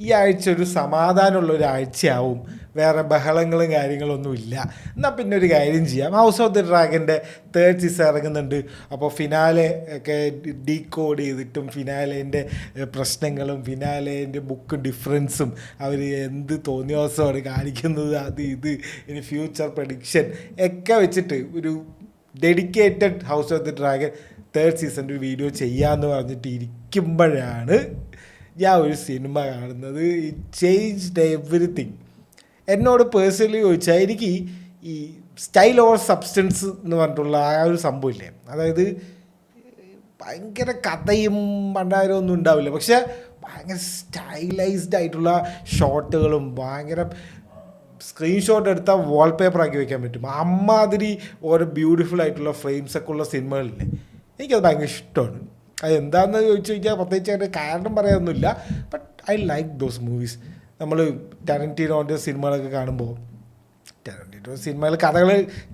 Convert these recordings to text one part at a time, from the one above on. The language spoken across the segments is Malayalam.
ഈ ആഴ്ച ഒരു സമാധാനമുള്ള ഒരു ആഴ്ചയാവും, വേറെ ബഹളങ്ങളും കാര്യങ്ങളൊന്നും ഇല്ല. എന്നാൽ പിന്നെ ഒരു കാര്യം ചെയ്യാം, ഹൗസ് ഓഫ് ദി ഡ്രാഗൻ്റെ 3rd സീസൺ ഇറങ്ങുന്നുണ്ട്. അപ്പോൾ ഫിനാലെ ഒക്കെ ഡീകോഡ് ചെയ്തിട്ടും ഫിനാലേൻ്റെ പ്രശ്നങ്ങളും ഫിനാലേൻ്റെ ബുക്കും ഡിഫറൻസും അവർ എന്ത് തോന്നിയ ദിവസമാണ് കാണിക്കുന്നത്, അത് ഇത് ഇനി ഫ്യൂച്ചർ പ്രഡിക്ഷൻ ഒക്കെ വെച്ചിട്ട് ഒരു dedicated house of the dragon 3rd സീസണിൻ്റെ ഒരു വീഡിയോ ചെയ്യാമെന്ന് പറഞ്ഞിട്ട് ഇരിക്കുമ്പോഴാണ് ഞാൻ ഒരു സിനിമ കാണുന്നത്. It changed everything. എന്നോട് പേഴ്സണലി ചോദിച്ചാൽ എനിക്ക് ഈ സ്റ്റൈൽ ഓവർ സബ്സ്റ്റൻസ് എന്ന് പറഞ്ഞിട്ടുള്ള ആ ഒരു സംഭവമില്ലേ, അതായത് ഭയങ്കര കഥയും പണ്ടായിരം ഒന്നും ഉണ്ടാവില്ല, പക്ഷെ ഭയങ്കര സ്റ്റൈലൈസ്ഡ് ആയിട്ടുള്ള ഷോട്ടുകളും ഭയങ്കര സ്ക്രീൻഷോട്ട് എടുത്താൽ വാൾപേപ്പറാക്കി വയ്ക്കാൻ പറ്റും അമ്മാതിരി ഓരോ ബ്യൂട്ടിഫുൾ ആയിട്ടുള്ള ഫ്രെയിംസൊക്കെ ഉള്ള സിനിമകളില്ലേ, എനിക്കത് ഭയങ്കര ഇഷ്ടമാണ്. അത് എന്താണെന്ന് ചോദിച്ചു കഴിഞ്ഞാൽ പ്രത്യേകിച്ച് കാരണം പറയാനൊന്നുമില്ല, but I like those movies. നമ്മൾ ടാരന്റീനോൻ്റെ സിനിമകളൊക്കെ കാണുമ്പോൾ ടാരന്റീനോ സിനിമകൾ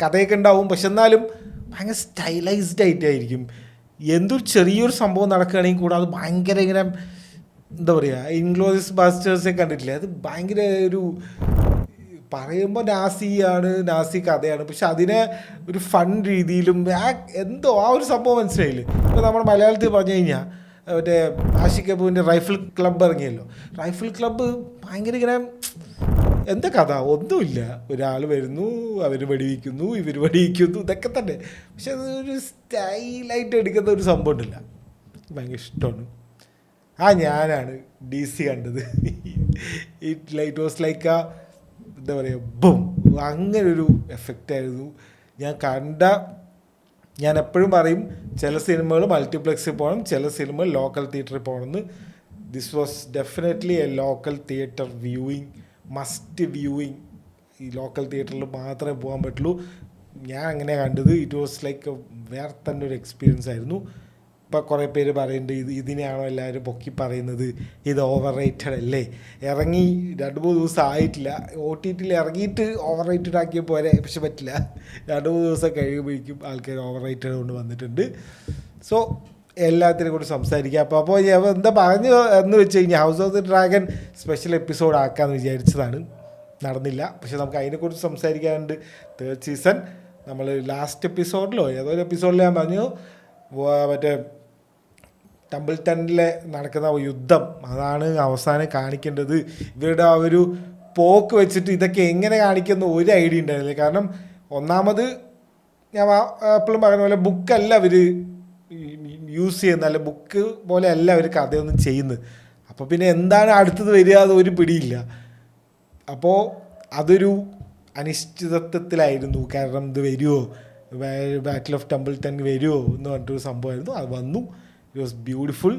കഥയൊക്കെ ഉണ്ടാവും, പക്ഷെ എന്നാലും ഭയങ്കര സ്റ്റൈലൈസ്ഡ് ആയിട്ടായിരിക്കും. എന്തൊരു ചെറിയൊരു സംഭവം നടക്കുകയാണെങ്കിൽ കൂടെ അത് ഭയങ്കര ഇങ്ങനെ എന്താ പറയുക, ഇൻഗ്ലോറിയസ് ബാസ്റ്റേഴ്സൊക്കെ കണ്ടിട്ടില്ലേ, അത് ഭയങ്കര ഒരു പറയുമ്പോൾ നാസി കഥയാണ്, പക്ഷെ അതിനെ ഒരു ഫൺ രീതിയിലും എന്തോ ആ ഒരു സംഭവം മനസ്സിലായില്ലേ. ഇപ്പോൾ നമ്മുടെ മലയാളത്തിൽ പറഞ്ഞു കഴിഞ്ഞാൽ മറ്റേ ആഷിഖ് കപൂറിൻ്റെ റൈഫിൾ ക്ലബ്ബ് ഇറങ്ങിയല്ലോ. റൈഫിൾ ക്ലബ്ബ് ഭയങ്കര ഇങ്ങനെ എന്താ കഥ ഒന്നുമില്ല, ഒരാൾ വരുന്നു, അവർ വെടിവെക്കുന്നു, ഇവർ വെടിവെക്കുന്നു, ഇതൊക്കെ തന്നെ. പക്ഷെ അതൊരു സ്റ്റൈലായിട്ട് എടുക്കുന്ന ഒരു സംഭവം ഉണ്ടല്ല, ഭയങ്കര ഇഷ്ടമാണ്. ഞാനാണ് DC കണ്ടത്. ഇറ്റ് വാസ് ലൈക്ക് ആ എന്താ പറയുക, ബും, അങ്ങനൊരു എഫക്റ്റായിരുന്നു ഞാൻ എപ്പോഴും പറയും, ചില സിനിമകൾ മൾട്ടിപ്ലക്സിൽ പോകണം, ചില സിനിമകൾ ലോക്കൽ തിയേറ്ററിൽ പോകണമെന്ന്. This was definitely A local theatre viewing, must viewing. ഈ ലോക്കൽ തിയേറ്ററിൽ മാത്രമേ പോകാൻ പറ്റുള്ളൂ. ഞാൻ അങ്ങനെ കണ്ടത്. ഇറ്റ് വാസ് ലൈക്ക് വേറെ തന്നെ ഒരു എക്സ്പീരിയൻസ് ആയിരുന്നു. ഇപ്പോൾ കുറേ പേര് പറയുന്നുണ്ട് ഇതിനെയാണോ എല്ലാവരും പൊക്കി പറയുന്നത്, ഇത് ഓവർ റേറ്റഡ് അല്ലേ, ഇറങ്ങി 2-3 ദിവസം ആയിട്ടില്ല, OTTയിൽ ഇറങ്ങിയിട്ട് ഓവർ റേറ്റഡ് ആക്കിയ പോലെ, പക്ഷെ പറ്റില്ല, 2-3 ദിവസം കഴിയുമ്പോഴേക്കും ആൾക്കാർ ഓവർ റേറ്റഡ് കൊണ്ട് വന്നിട്ടുണ്ട്. സോ എല്ലാത്തിനെ കൂടി സംസാരിക്കാം. അപ്പോൾ എന്താ പറഞ്ഞു എന്ന് വെച്ച് കഴിഞ്ഞാൽ house of the dragon special episode ആക്കാമെന്ന് വിചാരിച്ചതാണ്, നടന്നില്ല. പക്ഷെ നമുക്ക് അതിനെക്കുറിച്ച് സംസാരിക്കാനുണ്ട്. 3rd സീസൺ നമ്മൾ ലാസ്റ്റ് എപ്പിസോഡിലോ ഏതോ ഒരു എപ്പിസോഡിൽ ഞാൻ പറഞ്ഞു, മറ്റേ ടംബിൾട്ടണിലെ നടക്കുന്ന യുദ്ധം അതാണ് അവസാനം കാണിക്കേണ്ടത്. ഇവരുടെ ആ ഒരു പോക്ക് വെച്ചിട്ട് ഇതൊക്കെ എങ്ങനെ കാണിക്കുന്ന ഒരു ഐഡിയ ഉണ്ടായിരുന്നില്ല. കാരണം ഒന്നാമത് ഞാൻ എപ്പോഴും പറയുന്ന പോലെ ബുക്കല്ല അവർ യൂസ് ചെയ്യുന്നത്, അല്ല ബുക്ക് പോലെ അല്ല അവർ കഥയൊന്നും ചെയ്യുന്നത്. അപ്പോൾ പിന്നെ എന്താണ് അടുത്തത് വരിക അത് ഒരു പിടിയില്ല. അപ്പോൾ അതൊരു അനിശ്ചിതത്വത്തിലായിരുന്നു. കാരണം ഇത് വരുമോ, ബാറ്റിൽ ഓഫ് ടംബിൾട്ടൺ വരുമോ എന്ന് പറഞ്ഞിട്ടൊരു സംഭവമായിരുന്നു. അത് വന്നു. It was beautiful.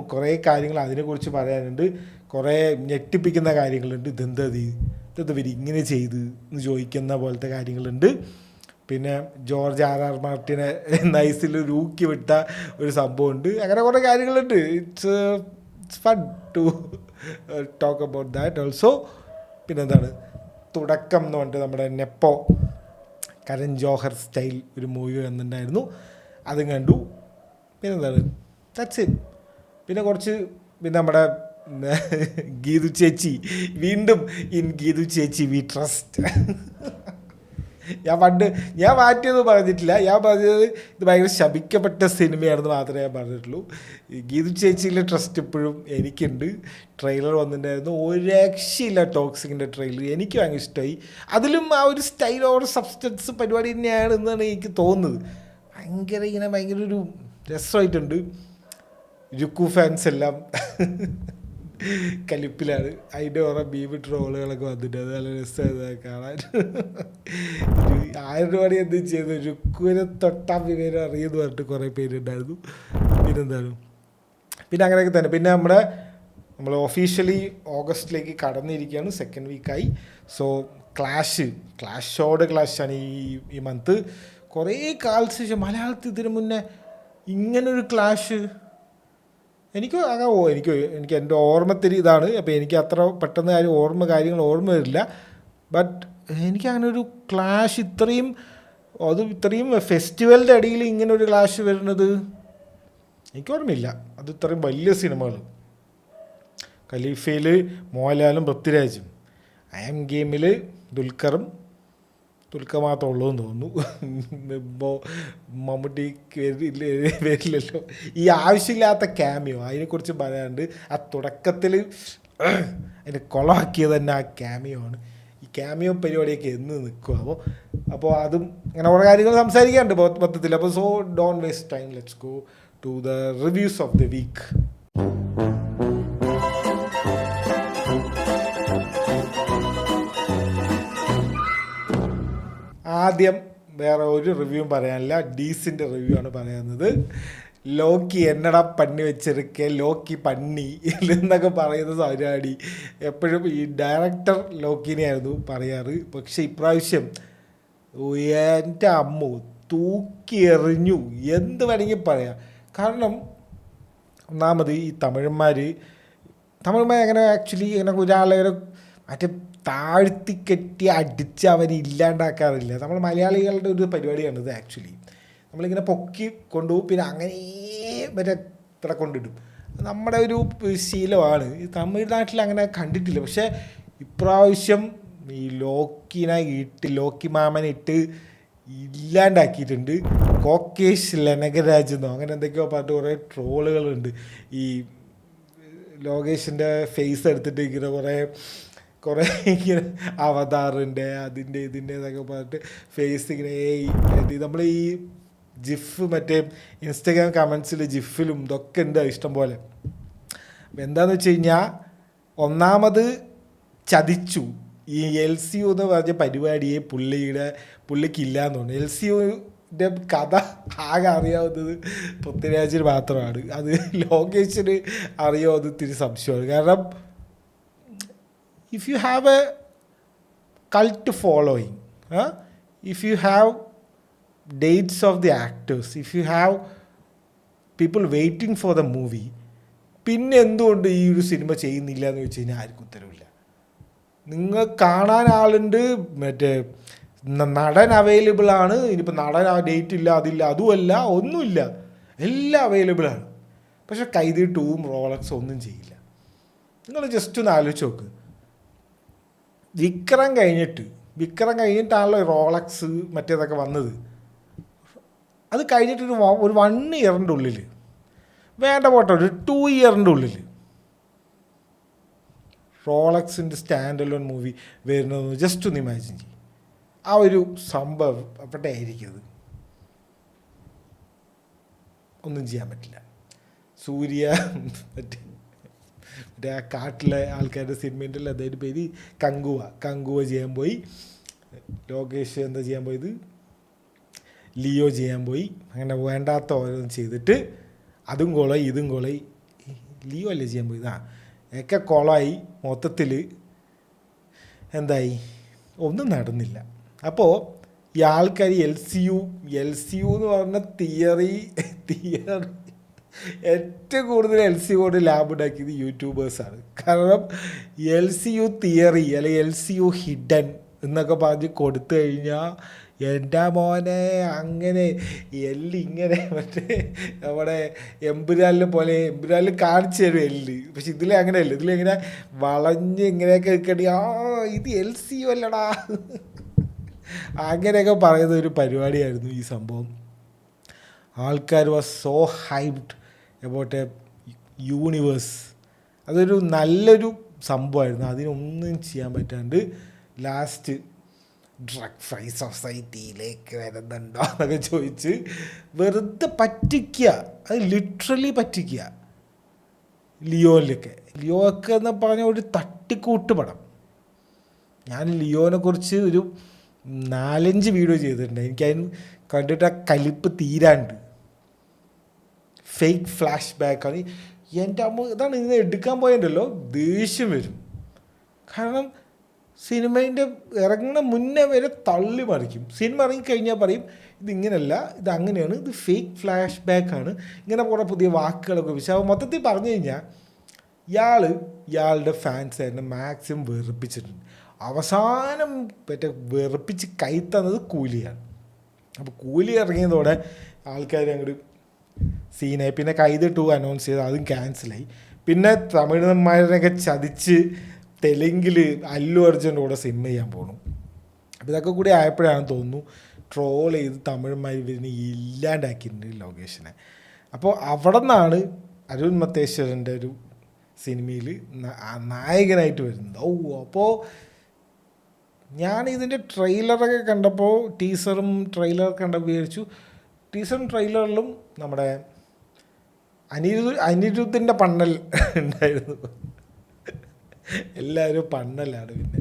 കുറേ കാര്യങ്ങൾ അതിനെക്കുറിച്ച് പറയാനുണ്ട്, കുറേ ഞെട്ടിപ്പിക്കുന്ന കാര്യങ്ങളുണ്ട്. ഇതെന്താ വരി ഇങ്ങനെ ചെയ്ത് എന്ന് ചോദിക്കുന്ന പോലത്തെ കാര്യങ്ങളുണ്ട്. പിന്നെ ജോർജ് R.R. മാർട്ടിനെ നൈസിൽ ഊക്കി വിട്ട ഒരു സംഭവമുണ്ട്. അങ്ങനെ കുറേ കാര്യങ്ങളുണ്ട്. It's fun to talk about that also. പിന്നെന്താണ്, തുടക്കം എന്ന് പറഞ്ഞിട്ട് നമ്മുടെ നെപ്പോ കരൺ ജോഹർ സ്റ്റൈൽ ഒരു മൂവി വന്നിട്ടുണ്ടായിരുന്നു, അതും കണ്ടു. പിന്നെന്താണ്, ദാറ്റ്സ് ഇറ്റ്. പിന്നെ നമ്മുടെ ഗീതു ചേച്ചി വീണ്ടും ഗീതു ചേച്ചി വി ട്രസ്റ്റ്. ഞാൻ മാറ്റിയൊന്നും പറഞ്ഞിട്ടില്ല. ഞാൻ പറഞ്ഞത് ഇത് ഭയങ്കര ശപിക്കപ്പെട്ട സിനിമയാണെന്ന് മാത്രമേ ഞാൻ പറഞ്ഞിട്ടുള്ളൂ. ഗീതു ചേച്ചിയിലെ ട്രസ്റ്റ് ഇപ്പോഴും എനിക്കുണ്ട്. ട്രെയിലർ വന്നിട്ടുണ്ടായിരുന്നു, ഒരു രക്ഷയില്ല. ടോക്സിക്കിൻ്റെ ട്രെയിലർ എനിക്ക് ഭയങ്കര ഇഷ്ടമായി. അതിലും ആ ഒരു സ്റ്റൈൽ ഓവർ സബ്സ്റ്റൻസ് പരിപാടി തന്നെയാണ് എന്നാണ് എനിക്ക് തോന്നുന്നത്. ഭയങ്കര ഒരു രസമായിട്ടുണ്ട്. രുക്കു ഫാൻസ് എല്ലാം കലിപ്പിലാണ്. അതിൻ്റെ കുറേ ബീബി ട്രോളുകളൊക്കെ വന്നിട്ട് അത് നല്ല രസമാണ് കാണാൻ. 1000 രൂപ എന്ത് ചെയ്തു, രുക്കുവിനെ തൊട്ടാ വിവരം അറിയുമെന്ന് പറഞ്ഞിട്ട് കുറേ പേരുണ്ടായിരുന്നു. പിന്നെ അങ്ങനെയൊക്കെ തന്നെ. പിന്നെ നമ്മൾ ഒഫീഷ്യലി ഓഗസ്റ്റിലേക്ക് കടന്നിരിക്കുകയാണ്, 2nd വീക്കായി. സോ ക്ലാഷോട് ക്ലാഷാണ് ഈ മന്ത്. കുറേ കാലത്തിന് ശേഷം മലയാളത്തിൽ ഇതിനു മുന്നേ ഇങ്ങനൊരു ക്ലാഷ് എനിക്ക് എൻ്റെ ഓർമ്മത്തിരി ഇതാണ്. അപ്പോൾ എനിക്ക് അത്ര പെട്ടെന്ന് കാര്യങ്ങൾ ഓർമ്മ വരില്ല. ബട്ട് എനിക്കങ്ങനെ ഒരു ക്ലാഷ് ഇത്രയും ഫെസ്റ്റിവലിൻ്റെ ഇടയിൽ ഇങ്ങനെ ഒരു ക്ലാഷ് വരുന്നത് എനിക്ക് ഓർമ്മയില്ല. അത് ഇത്രയും വലിയ സിനിമകൾ. ഖലീഫയിൽ മോഹൻലാലും പൃഥ്വിരാജും. ഐ ആം ഗെയിമിൽ ദുൽഖർ മാത്രമേ ഉള്ളൂ എന്ന് തോന്നുന്നു. ഇപ്പോൾ മമ്മൂട്ടിക്ക് വരില്ലല്ലോ. ഈ ആവശ്യമില്ലാത്ത ക്യാമിയോ അതിനെക്കുറിച്ച് പറയാണ്ട് ആ തുടക്കത്തിൽ അതിനെ കൊളമാക്കിയത് തന്നെ ആ ക്യാമിയോ ആണ്. ഈ ക്യാമിയോ പരിപാടിയൊക്കെ എന്ന് നിൽക്കും. അപ്പോൾ അതും അങ്ങനെ കുറേ കാര്യങ്ങൾ സംസാരിക്കാനുണ്ട് മൊത്തത്തിൽ. അപ്പോൾ so don't waste time, let's go to the reviews of the week. ആദ്യം വേറെ ഒരു റിവ്യൂവും പറയാനില്ല, ഡീസിൻ്റെ റിവ്യൂ ആണ് പറയുന്നത്. ലോക്കി എന്നടാ പണ്ണി വെച്ചിരിക്കെ, ലോക്കി പണ്ണി എന്നൊക്കെ പറയുന്ന പരിപാടി എപ്പോഴും ഈ ഡയറക്ടർ ലോക്കിനെയായിരുന്നു പറയാറ്. പക്ഷെ ഇപ്രാവശ്യം എൻ്റെ അമ്മു തൂക്കി എറിഞ്ഞു എന്ത് വേണമെങ്കിൽ പറയാം. കാരണം ഒന്നാമത് ഈ തമിഴന്മാർ അങ്ങനെ ആക്ച്വലി ഇങ്ങനെ ഒരാളെ മറ്റേ താഴ്ത്തിക്കെട്ടി അടിച്ച് അവനെ ഇല്ലാണ്ടാക്കാറില്ല. നമ്മൾ മലയാളികളുടെ ഒരു പരിപാടിയാണിത്. ആക്ച്വലി നമ്മളിങ്ങനെ പൊക്കി കൊണ്ടുപോകും, പിന്നെ അങ്ങനെ മറ്റേ ഇത്ര കൊണ്ടിടും. നമ്മുടെ ഒരു ശീലമാണ്. ഈ തമിഴ്നാട്ടിൽ അങ്ങനെ കണ്ടിട്ടില്ല. പക്ഷേ ഇപ്രാവശ്യം ഈ ലോക്കി മാമനെ ഇട്ട് ഇല്ലാണ്ടാക്കിയിട്ടുണ്ട്. കോക്കേഷ് ലനഗരാജ് എന്നോ അങ്ങനെ എന്തൊക്കെയോ പറഞ്ഞിട്ട് കുറേ ട്രോളുകളുണ്ട്. ഈ ലോകേഷിൻ്റെ ഫേസ് എടുത്തിട്ട് ഇങ്ങനെ കുറേ ഇങ്ങനെ അവതാറിൻ്റെ ഇതിൻ്റെ എന്നൊക്കെ പറഞ്ഞിട്ട് ഫേസ് ഇങ്ങനെ നമ്മൾ ഈ ജിഫ് മറ്റേ ഇൻസ്റ്റഗ്രാം കമൻസിൽ ജിഫിലും ഇതൊക്കെ ഉണ്ട് ഇഷ്ടം പോലെ. എന്താണെന്ന് വെച്ച് കഴിഞ്ഞാൽ ഒന്നാമത് ചതിച്ചു. ഈ LCU എന്ന് പറഞ്ഞ പരിപാടിയെ പുള്ളിക്കില്ല എന്ന് തോന്നുന്നു. LCUൻ്റെ കഥ ആകെ അറിയാവുന്നത് പൃഥ്വിരാജിന് മാത്രമാണ്. അത് ലോകേഷിന് അറിയാവുന്നത് ഇത്തിരി സംശയമാണ്. കാരണം if you have a cult following, if you have dates of the actors, if you have people waiting for the movie, പിന്നെ എന്തുകൊണ്ട് ഈ ഒരു സിനിമ ചെയ്യുന്നില്ല എന്ന് വെച്ച് കഴിഞ്ഞാൽ ആർക്കും ഉത്തരവില്ല. നിങ്ങൾ കാണാൻ ആളുണ്ട്, മറ്റേ നടൻ അവൈലബിൾ ആണ്. ഇനിയിപ്പോൾ നടൻ ആ ഡേറ്റ് ഇല്ല, അതില്ല, അതുമല്ല, ഒന്നുമില്ല, എല്ലാം അവൈലബിളാണ്. പക്ഷെ കൈദി 2 റോളക്സ് ഒന്നും ചെയ്യില്ല. നിങ്ങൾ ജസ്റ്റ് ഒന്ന് ആലോചിച്ച് നോക്ക്. വിക്രം കഴിഞ്ഞിട്ടാണല്ലോ റോളക്സ് മറ്റേതൊക്കെ വന്നത്. അത് കഴിഞ്ഞിട്ട് ഒരു 1 ഇയറിൻ്റെ ഉള്ളിൽ, വേണ്ട പോട്ടെ ഒരു 2 ഇയറിൻ്റെ ഉള്ളിൽ റോളക്സിൻ്റെ സ്റ്റാൻഡ് അലോൺ മൂവി വരുന്നതെന്ന് ജസ്റ്റ് ഒന്ന് ഇമാജിൻ ചെയ്യും. ആ ഒരു സംഭവം അവിടെ ആയിരിക്കും. ഒന്നും ചെയ്യാൻ പറ്റില്ല. സൂര്യ മറ്റേ ആ കാട്ടിലെ ആൾക്കാരുടെ സിനിമേൻ്റെ അതായത് പേര് കങ്കുവ ചെയ്യാൻ പോയി. ലോകേഷ് എന്താ ചെയ്യാൻ പോയത്, ലിയോ ചെയ്യാൻ പോയി. അങ്ങനെ വേണ്ടാത്ത ഓരോന്നും ചെയ്തിട്ട് അതും കൊളായി ഇതും കൊളായി. ലിയോ അല്ലേ ചെയ്യാൻ പോയത്, ഒക്കെ കൊളായി. മൊത്തത്തിൽ എന്തായി, ഒന്നും നടന്നില്ല. അപ്പോൾ ഈ ആൾക്കാർ LCU എന്ന് പറഞ്ഞ തിയറി ഏറ്റവും കൂടുതൽ LCUയോട് ലാബ് ഉണ്ടാക്കിയത് യൂട്യൂബേഴ്സാണ്. കാരണം LCU തിയറി അല്ലെങ്കിൽ LCU ഹിഡൻ എന്നൊക്കെ പറഞ്ഞ് കൊടുത്തു കഴിഞ്ഞാൽ എൻ്റെ മോനെ അങ്ങനെ ഇങ്ങനെ മറ്റേ നമ്മുടെ എമ്പുരാലിൽ കാണിച്ചു തരും എല്ല്. പക്ഷെ ഇതിലെ അങ്ങനെയല്ല. ഇതിലിങ്ങനെ വളഞ്ഞ് ഇങ്ങനെയൊക്കെ നിൽക്കണി, ഇത് LCU അല്ലടാ അങ്ങനെയൊക്കെ പറയുന്ന ഒരു പരിപാടിയായിരുന്നു ഈ സംഭവം. ആൾക്കാർ was so hyped about A universe. അതൊരു നല്ലൊരു സംഭവമായിരുന്നു. അതിനൊന്നും ചെയ്യാൻ പറ്റാണ്ട് ലാസ്റ്റ് ഡ്രഗ് ഫ്രീ സൊസൈറ്റിയിലേക്ക് വരുന്നുണ്ടോ എന്നൊക്കെ ചോദിച്ച് വെറുതെ പറ്റിക്കുക. അത് ലിറ്ററലി പറ്റിക്കുക. ലിയോ ഒക്കെ എന്ന് പറഞ്ഞ ഒരു തട്ടിക്കൂട്ട് പടം. ഞാൻ ലിയോനെ കുറിച്ച് ഒരു 4-5 വീഡിയോ ചെയ്തിട്ടുണ്ട്. എനിക്കതിന് കണ്ടിട്ട് ആ കലിപ്പ് തീരാണ്ട്. Fake flash ബാക്കാണ്. എൻ്റെ അമ്മ ഇതാണ് ഇങ്ങനെ എടുക്കാൻ പോയല്ലോ ദേഷ്യം വരും. കാരണം സിനിമേൻ്റെ ഇറങ്ങുന്ന മുന്നേ വരെ തള്ളി മറിക്കും. സിനിമ ഇറങ്ങിക്കഴിഞ്ഞാൽ പറയും ഇതിങ്ങനെയല്ല, ഇത് അങ്ങനെയാണ്, ഇത് ഫേക്ക് ഫ്ലാഷ് ബാക്കാണ്, ഇങ്ങനെ കുറേ പുതിയ വാക്കുകളൊക്കെ വെച്ച്. അപ്പോൾ മൊത്തത്തിൽ പറഞ്ഞു കഴിഞ്ഞാൽ ഇയാളുടെ ഫാൻസായിരുന്നു മാക്സിമം വെറുപ്പിച്ചിട്ടുണ്ട്. അവസാനം മറ്റേ വെറുപ്പിച്ച് കൈ തന്നത് കൂലിയാണ്. അപ്പോൾ കൂലി ഇറങ്ങിയതോടെ ആൾക്കാർ അങ്ങോട്ട് സീനായി. പിന്നെ കൈദി 2 അനൗൺസ് ചെയ്ത് അതും ക്യാൻസലായി. പിന്നെ തമിഴന്മാരൊക്കെ ചതിച്ച് തെലുങ്കിൽ അല്ലു അർജുൻ്റെ കൂടെ സിനിമ ചെയ്യാൻ പോകണം. അപ്പോൾ ഇതൊക്കെ കൂടി ആയപ്പോഴാണെന്ന് തോന്നുന്നു ട്രോൾ ചെയ്ത് തമിഴന്മാർ ഇതിനെ ഇല്ലാണ്ടാക്കിയിട്ടുണ്ട് ലോകേഷിനെ. അപ്പോൾ അവിടെ നിന്നാണ് അരുൺ മത്തേശ്വരൻ്റെ ഒരു സിനിമയിൽ നായകനായിട്ട് വരുന്നത്. അപ്പോൾ ഞാൻ ഇതിൻ്റെ ട്രെയിലറൊക്കെ കണ്ടപ്പോൾ ടീസറും ട്രെയിലറൊക്കെ കണ്ടപ്പോൾ വിചാരിച്ചു ടീസറും ട്രെയിലറിലും നമ്മുടെ അനിരുദ്ധിൻ്റെ പണ്ണൽ ഉണ്ടായിരുന്നു. എല്ലാവരും പണ്ണലാണ്. പിന്നെ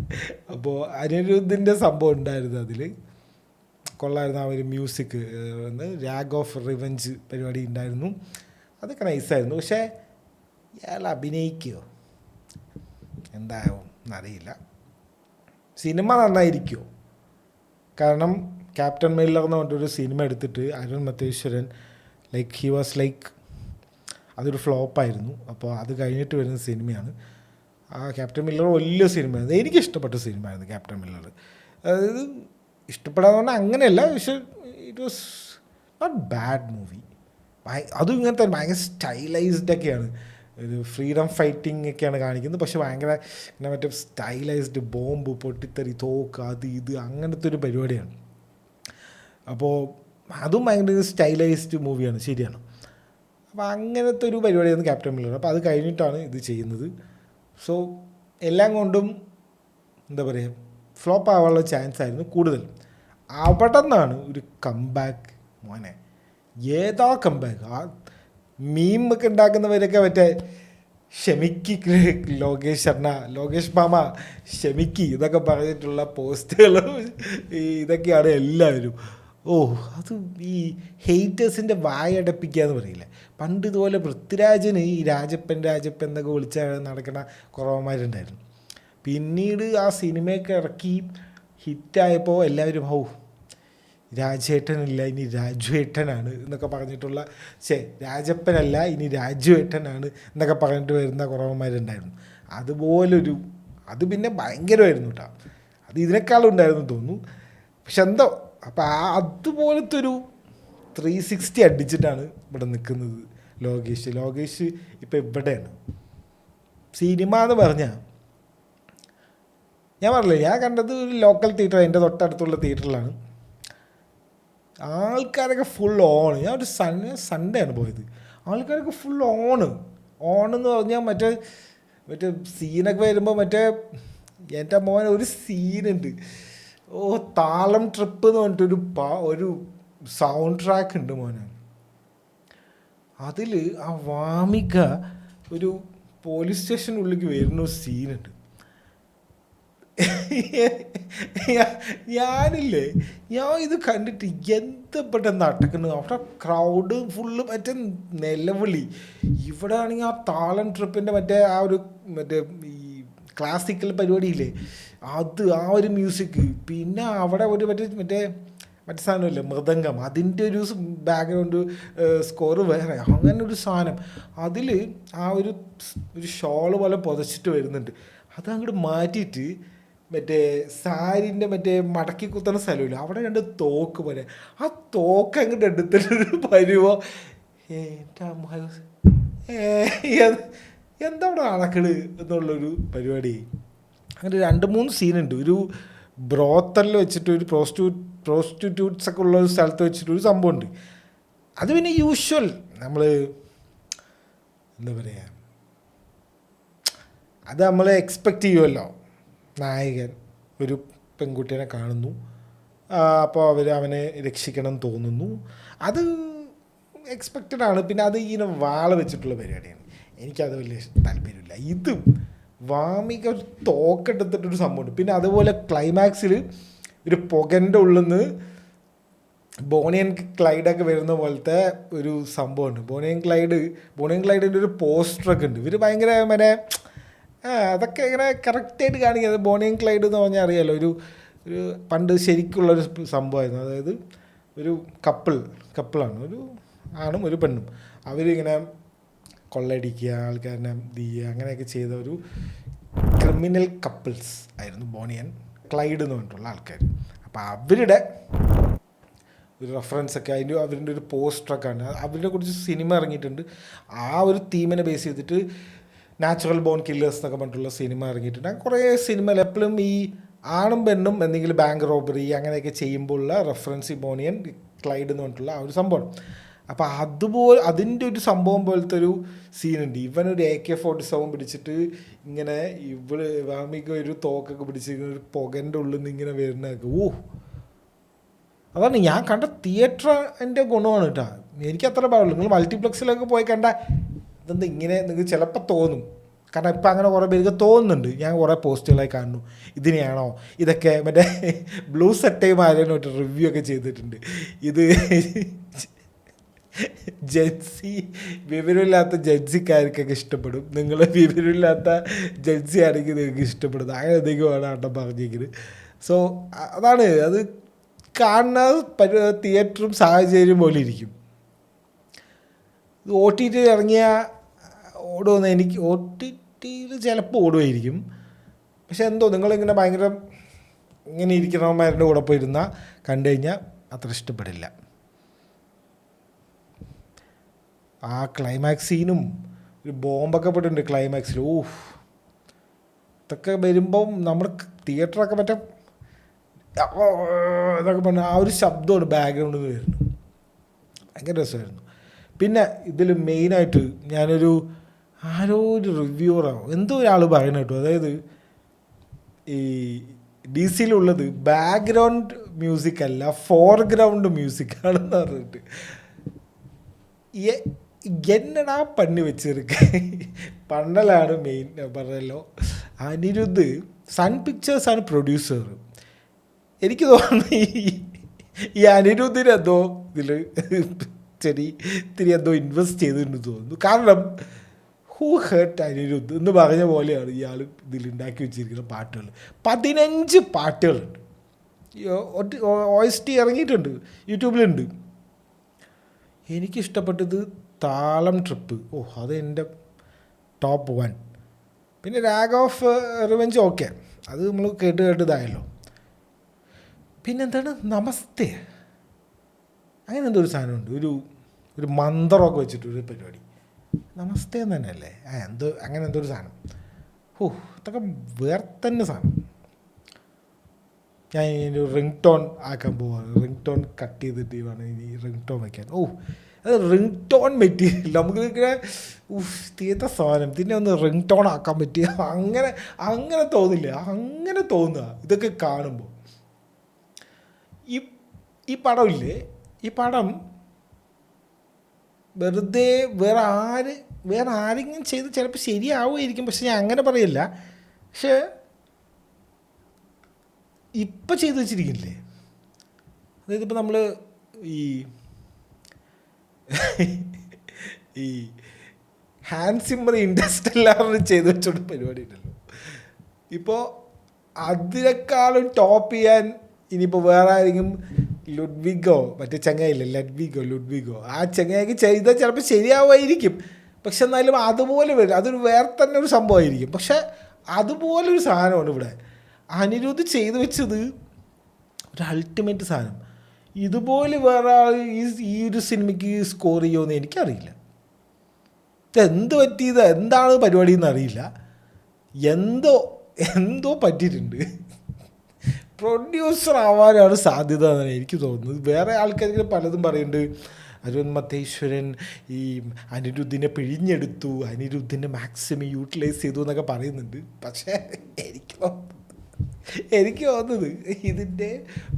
അപ്പോൾ അനിരുദ്ധിൻ്റെ സംഭവം ഉണ്ടായിരുന്നു അതിൽ, കൊള്ളായിരുന്നു. ആ ഒരു മ്യൂസിക് രാഗ് ഓഫ് റിവെഞ്ച് പരിപാടി ഉണ്ടായിരുന്നു, അതൊക്കെ നൈസായിരുന്നു. പക്ഷേ ഇയാൾ അഭിനയിക്കുമോ എന്താവും എന്നറിയില്ല. സിനിമ നന്നായിരിക്കുമോ? കാരണം ക്യാപ്റ്റൻ മില്ലർ എന്ന് പറഞ്ഞൊരു സിനിമ എടുത്തിട്ട് അരുൺ മത്തേശ്വരൻ ഹി വാസ് അതൊരു ഫ്ലോപ്പായിരുന്നു. അപ്പോൾ അത് കഴിഞ്ഞിട്ട് വരുന്ന സിനിമയാണ് ആ ക്യാപ്റ്റൻ മില്ലർ. വലിയ സിനിമയായിരുന്നു, എനിക്കിഷ്ടപ്പെട്ട സിനിമയായിരുന്നു ക്യാപ്റ്റൻ മില്ലർ. അതായത് ഇഷ്ടപ്പെടാന്ന് പറഞ്ഞാൽ അങ്ങനെയല്ല, പക്ഷേ it was not bad movie. അതും ഇങ്ങനത്തെ ഭയങ്കര സ്റ്റൈലൈസ്ഡൊക്കെയാണ്, ഒരു ഫ്രീഡം ഫൈറ്റിംഗ് ഒക്കെയാണ് കാണിക്കുന്നത്. പക്ഷെ ഭയങ്കര മറ്റേ സ്റ്റൈലൈസ്ഡ് ബോംബ് പൊട്ടിത്തെറി തോക്ക് അത് ഇത് അങ്ങനത്തെ ഒരു പരിപാടിയാണ്. അപ്പോൾ അതും ഭയങ്കര സ്റ്റൈലൈസ്ഡ് മൂവിയാണ്, ശരിയാണ്. അപ്പോൾ അങ്ങനത്തെ ഒരു പരിപാടിയാണ് ക്യാപ്റ്റൻ മില്ലർ. അപ്പോൾ അത് കഴിഞ്ഞിട്ടാണ് ഇത് ചെയ്യുന്നത്. സോ എല്ലാം കൊണ്ടും എന്താ പറയുക, ഫ്ലോപ്പ് ആവാനുള്ള ചാൻസ് ആയിരുന്നു കൂടുതൽ. അവിടെ നിന്നാണ് ഒരു കംബാക്ക്. മോനെ ഏതാ കംബാക്ക്! ആ മീമൊക്കെ ഉണ്ടാക്കുന്നവരൊക്കെ മറ്റേ ക്ഷമിക്ക് ലോകേഷ് മാമ ക്ഷമിക്ക് ഇതൊക്കെ പറഞ്ഞിട്ടുള്ള പോസ്റ്റുകളും ഇതൊക്കെയാണ് എല്ലാവരും. അത് ഈ ഹെയ്റ്റേഴ്സിൻ്റെ വായടപ്പിക്കുക എന്ന് പറയില്ലേ, പണ്ട് ഇതുപോലെ പൃഥ്വിരാജിന് ഈ രാജപ്പൻ എന്നൊക്കെ വിളിച്ച നടക്കുന്ന കുറവന്മാരുണ്ടായിരുന്നു. പിന്നീട് ആ സിനിമയൊക്കെ ഇറക്കി ഹിറ്റായപ്പോൾ എല്ലാവരും രാജേട്ടനില്ല ഇനി രാജുവേട്ടനാണ് എന്നൊക്കെ പറഞ്ഞിട്ടുള്ള, രാജപ്പനല്ല ഇനി രാജുവേട്ടനാണ് എന്നൊക്കെ പറഞ്ഞിട്ട് വരുന്ന കുറവന്മാരുണ്ടായിരുന്നു. അതുപോലൊരു അത് പിന്നെ ഭയങ്കരമായിരുന്നു കേട്ടോ. അത് ഇതിനേക്കാളും ഉണ്ടായിരുന്നു തോന്നുന്നു. പക്ഷെ എന്തോ അപ്പോൾ അതുപോലത്തെ ഒരു 360 അടിച്ചിട്ടാണ് ഇവിടെ നിൽക്കുന്നത് ലോകേഷ് ഇപ്പോൾ ഇവിടെയാണ്. സിനിമ എന്ന് പറഞ്ഞാൽ ഞാൻ പറഞ്ഞില്ലേ, ഞാൻ കണ്ടത് ഒരു ലോക്കൽ തിയേറ്റർ, എൻ്റെ തൊട്ടടുത്തുള്ള തിയേറ്ററിലാണ്. ആൾക്കാരൊക്കെ ഫുൾ ഓൺ. ഞാൻ ഒരു സൺഡേ ആണ് പോയത്. ആൾക്കാരൊക്കെ ഫുൾ ഓണെന്ന് പറഞ്ഞാൽ മറ്റേ സീനൊക്കെ വരുമ്പോൾ എൻ്റെ മോനെ ഒരു സീനുണ്ട്, താളം ട്രിപ്പ് എന്ന് പറഞ്ഞിട്ടൊരു ഒരു സൗണ്ട് ട്രാക്ക് ഉണ്ട് മോനെ. അതിൽ ആ വാമിക ഒരു പോലീസ് സ്റ്റേഷനുള്ളിലേക്ക് വരുന്ന ഒരു സീനുണ്ട്. ഞാൻ ഇത് കണ്ടിട്ട് എന്തപ്പെട്ട നടക്കുന്നു. അവിടെ ക്രൗഡ് ഫുള്ള് മറ്റേ നിലവിളി. ഇവിടെ ആണെങ്കിൽ ആ താളം ട്രിപ്പിൻ്റെ ആ ഒരു ഈ ക്ലാസിക്കൽ പരിപാടിയില്ലേ, അത് ആ ഒരു മ്യൂസിക്. പിന്നെ അവിടെ ഒരു മറ്റേ സാധനമില്ലേ മൃദംഗം, അതിൻ്റെ ഒരു ബാക്ക്ഗ്രൗണ്ട് സ്കോറ് വേറെ, അങ്ങനെ ഒരു സാധനം. അതിൽ ആ ഒരു ഷോള് പോലെ പുതച്ചിട്ട് വരുന്നുണ്ട്. അതങ്ങോട്ട് മാറ്റിയിട്ട് മറ്റേ സാരിൻ്റെ മടക്കി കുത്തുന്ന സ്ഥലമില്ല, അവിടെ രണ്ട് തോക്ക് പോലെ, ആ തോക്ക് അങ്ങോട്ട് എടുത്തിട്ടൊരു പരുവോ. എന്താ അവിടെ നടക്കണ് എന്നുള്ളൊരു പരിപാടി. അങ്ങനെ 2-3 സീനുണ്ട്. ഒരു ബ്രോത്തലിൽ വെച്ചിട്ട് ഒരു പ്രോസ്റ്റിറ്റ്യൂട്ട്സ് ഒക്കെ ഉള്ള ഒരു സ്ഥലത്ത് വെച്ചിട്ടൊരു സംഭവമുണ്ട്. അത് പിന്നെ യൂഷ്വൽ നമ്മൾ എന്താ പറയുക, അത് നമ്മൾ എക്സ്പെക്റ്റ് ചെയ്യുമല്ലോ. നായകൻ ഒരു പെൺകുട്ടീനെ കാണുന്നു, അപ്പോൾ അവനെ രക്ഷിക്കണം തോന്നുന്നു, അത് എക്സ്പെക്റ്റഡ് ആണ്. പിന്നെ അത് ഇങ്ങനെ വാള വെച്ചിട്ടുള്ള പരിപാടിയാണ്, എനിക്കത് വലിയ താല്പര്യമില്ല. ഇത് വാമിക ഒരു തോക്കെടുത്തിട്ടൊരു സംഭവമുണ്ട്. പിന്നെ അതുപോലെ ക്ലൈമാക്സിൽ ഒരു പുകൻ്റെ ഉള്ളിൽ നിന്ന് ബോണി ആൻഡ് ക്ലൈഡൊക്കെ വരുന്ന പോലത്തെ ഒരു സംഭവമുണ്ട്. ബോണി ആൻഡ് ക്ലൈഡിൻ്റെ ഒരു പോസ്റ്ററൊക്കെ ഉണ്ട്. ഇവർ ഭയങ്കര അതൊക്കെ ഇങ്ങനെ കറക്റ്റായിട്ട് കാണിക്കുന്നത്. ബോണി ആൻഡ് ക്ലൈഡ് എന്ന് പറഞ്ഞാൽ അറിയാമല്ലോ, ഒരു പണ്ട് ശരിക്കുള്ളൊരു സംഭവമായിരുന്നു. അതായത് ഒരു കപ്പിളാണ്, ഒരു ആണും ഒരു പെണ്ണും. അവരിങ്ങനെ കൊള്ളയടിക്കുക, ആൾക്കാരനെ ചെയ്യുക, അങ്ങനെയൊക്കെ ചെയ്ത ഒരു ക്രിമിനൽ കപ്പിൾസ് ആയിരുന്നു ബോണി ആൻഡ് ക്ലൈഡ് എന്ന് പറഞ്ഞിട്ടുള്ള ആൾക്കാർ. അപ്പോൾ അവരുടെ ഒരു റെഫറൻസൊക്കെ അവരുടെ ഒരു പോസ്റ്ററൊക്കെ ആണ്. അവരെ കുറിച്ച് സിനിമ ഇറങ്ങിയിട്ടുണ്ട്. ആ ഒരു തീമിനെ ബേസ് ചെയ്തിട്ട് നാച്ചുറൽ ബോൺ കില്ലേഴ്സ് എന്നൊക്കെ പറഞ്ഞിട്ടുള്ള സിനിമ ഇറങ്ങിയിട്ടുണ്ട്. കുറേ സിനിമയിൽ എപ്പോഴും ഈ ആണും പെണ്ണും എന്തെങ്കിലും ബാങ്ക് റോബറി അങ്ങനെയൊക്കെ ചെയ്യുമ്പോഴുള്ള റെഫറൻസ് ബോണിയൻ ക്ലൈഡ് എന്ന് പറഞ്ഞിട്ടുള്ള ആ ഒരു സംഭവം. അപ്പോൾ അതുപോലെ അതിൻ്റെ ഒരു സംഭവം പോലത്തെ ഒരു സീനുണ്ട്. ഇവനൊരു AK-47 പിടിച്ചിട്ട് ഇങ്ങനെ വാമിക ഒരു തോക്കൊക്കെ പിടിച്ച് ഒരു പുകൻ്റെ ഉള്ളിൽ നിന്ന് ഇങ്ങനെ വരുന്നതൊക്കെ അതാണ് ഞാൻ കണ്ട തിയേറ്ററിൻ്റെ ഗുണമാണ് കേട്ടോ. എനിക്ക് അത്ര പാടുള്ളൂ. നിങ്ങൾ മൾട്ടിപ്ലക്സിലൊക്കെ പോയി കണ്ട ഇതെന്താ ഇങ്ങനെ നിങ്ങൾക്ക് ചിലപ്പോൾ തോന്നും. കാരണം ഇപ്പം അങ്ങനെ കുറേ പേർക്ക് തോന്നുന്നുണ്ട്. ഞാൻ കുറേ പോസ്റ്റുകളായി കാണുന്നു ഇതിനെയാണോ ഇതൊക്കെ മറ്റേ ബ്ലൂ സെറ്റൈമാരനോട്ട് റിവ്യൂ ഒക്കെ ചെയ്തിട്ടുണ്ട്. ഇത് ജഡ്സി വിവരമില്ലാത്ത ജഡ്സിക്കാർക്കൊക്കെ ഇഷ്ടപ്പെടും, നിങ്ങൾ വിവരമില്ലാത്ത ജഡ്സി ആണെങ്കിൽ നിങ്ങൾക്ക് ഇഷ്ടപ്പെടുന്നത് അങ്ങനെ എന്തെങ്കിലുമാണ് ആട്ടം പറഞ്ഞിരിക്കുന്നത്. സോ അതാണ് അത് കാണുന്ന തിയേറ്ററും സാഹചര്യം പോലെ ഇരിക്കും. ഇത് OTT ഇറങ്ങിയ ഓടുമെന്ന് എനിക്ക് OTTയിൽ ചിലപ്പോൾ ഓടുമായിരിക്കും. പക്ഷെ എന്തോ നിങ്ങളിങ്ങനെ ഭയങ്കര ഇങ്ങനെ ഇരിക്കണമാരുടെ കൂടെ പോയിരുന്നാൽ കണ്ടു കഴിഞ്ഞാൽ അത്ര ഇഷ്ടപ്പെടില്ല. ആ ക്ലൈമാക്സ് സീനും ഒരു ബോംബൊക്കെ പെട്ടിട്ടുണ്ട് ക്ലൈമാക്സിൽ. ഇതൊക്കെ വരുമ്പം നമ്മൾ തിയേറ്ററൊക്കെ മറ്റേ ഇതൊക്കെ പറഞ്ഞാൽ ആ ഒരു ശബ്ദമാണ് ബാക്ക്ഗ്രൗണ്ടിൽ നിന്ന് വരുന്നത്. ഭയങ്കര രസമായിരുന്നു. പിന്നെ ഇതിൽ മെയിനായിട്ട് ഞാനൊരു ആരോ ഒരു റിവ്യൂവറാണോ എന്തോ ഒരാൾ പറയുന്നത് കേട്ടോ. അതായത് ഈ DC-യിലുള്ളത് ബാക്ക്ഗ്രൗണ്ട് മ്യൂസിക് അല്ല ഫോർഗ്രൗണ്ട് മ്യൂസിക്കാണെന്ന് പറഞ്ഞിട്ട് എന്നടാ പണി വെച്ചിരിക്ക. പണ്ടലാണ് മെയിൻ പറഞ്ഞല്ലോ. അനിരുദ്ധ് സൺ പിക്ചേഴ്സാണ് പ്രൊഡ്യൂസർ. എനിക്ക് തോന്നുന്നു ഈ അനിരുദ്ധിനെന്തോ ഇതിൽ ഇത്തിരി എന്തോ ഇൻവെസ്റ്റ് ചെയ്തിട്ടുണ്ടെന്ന് തോന്നുന്നു. കാരണം ഹൂ ഹേർട്ട് അനിരുദ്ധ് എന്ന് പറഞ്ഞ പോലെയാണ് ഇയാൾ ഇതിലുണ്ടാക്കി വെച്ചിരിക്കുന്ന പാട്ടുകൾ. 15 പാട്ടുകളുണ്ട്. OST ഇറങ്ങിയിട്ടുണ്ട്, യൂട്യൂബിലുണ്ട്. എനിക്കിഷ്ടപ്പെട്ടത് താളം ട്രിപ്പ്. അത് എൻ്റെ ടോപ്പ് 1. പിന്നെ രാഗ് ഓഫ് റിവെഞ്ച് ഓക്കെ, അത് നമ്മൾ കേട്ട് ഇതായല്ലോ. പിന്നെന്താണ് നമസ്തേ, അങ്ങനെ എന്തോ ഒരു സാധനമുണ്ട്, ഒരു മന്ത്രമൊക്കെ വെച്ചിട്ടൊരു പരിപാടി. നമസ്തേ എന്ന് തന്നെയല്ലേ എന്തോ അങ്ങനെ എന്തോ ഒരു സാധനം. ഇതൊക്കെ വേറെ തന്നെ സാധനം. ഞാൻ ഇനി റിംഗ് ടോൺ ആക്കാൻ പോവാണ്. റിംഗ് ടോൺ കട്ട് ചെയ്തിട്ട് വേണം ഇനി റിംഗ് ടോൺ വയ്ക്കാൻ. അത് റിംഗ് ടോൺ മെറ്റീരിയൽ നമുക്ക് ഇങ്ങനെ തീർത്ത സാധനം പിന്നെ ഒന്ന് റിംഗ് ടോൺ ആക്കാൻ പറ്റിയ അങ്ങനെ തോന്നില്ല. അങ്ങനെ തോന്നുക ഇതൊക്കെ കാണുമ്പോൾ. ഈ പടമില്ലേ, ഈ പടം വെറുതെ വേറെ ആരെങ്കിലും ചെയ്ത് ചിലപ്പോൾ ശരിയാവുമായിരിക്കും. പക്ഷെ ഞാൻ അങ്ങനെ പറയില്ല. പക്ഷെ ഇപ്പം ചെയ്ത് വെച്ചിരിക്കില്ലേ, അതായത് ഇപ്പം നമ്മൾ ഈ ഹാൻസ് സിമ്മർ ഇൻഡസ്റ്റെല്ലാറിന് ചെയ്ത് വെച്ചോണ്ട് പരിപാടി ഉണ്ടല്ലോ, ഇപ്പോൾ അതിനേക്കാളും ടോപ്പ് ചെയ്യാൻ ഇനിയിപ്പോൾ വേറെ ആരെങ്കിലും ലുഡ്വിഗോ മറ്റേ ചങ്ങായില്ലേ ലുഡ്വിഗോ ആ ചങ്ങായിക്ക് ചെയ്താൽ ചിലപ്പോൾ ശരിയാവുമായിരിക്കും. പക്ഷെ എന്നാലും അതുപോലെ വരും, അതൊരു വേറെ തന്നെ ഒരു സംഭവമായിരിക്കും. പക്ഷെ അതുപോലൊരു സാധനമാണ് ഇവിടെ അനിരുദ്ധ് ചെയ്തു വെച്ചത്, ഒരു അൾട്ടിമേറ്റ് സാധനം. ഇതുപോലെ വേറെ ആൾ ഈ ഒരു സിനിമയ്ക്ക് സ്കോർ ചെയ്യുമെന്ന് എനിക്കറിയില്ല. എന്ത് പറ്റിയത് എന്താണ് പരിപാടി എന്നറിയില്ല. എന്തോ പറ്റിയിട്ടുണ്ട്. പ്രൊഡ്യൂസർ ആവാനാണ് സാധ്യത എന്നാണ് എനിക്ക് തോന്നുന്നത്. വേറെ ആൾക്കാർക്ക് പലതും പറയുന്നുണ്ട്. അരുൺ മത്തേശ്വരൻ ഈ അനിരുദ്ധിനെ പിഴിഞ്ഞെടുത്തു, അനിരുദ്ധിനെ മാക്സിമം യൂട്ടിലൈസ് ചെയ്തു എന്നൊക്കെ പറയുന്നുണ്ട്. പക്ഷേ എനിക്ക് തോന്നുന്നത് ഇതിൻ്റെ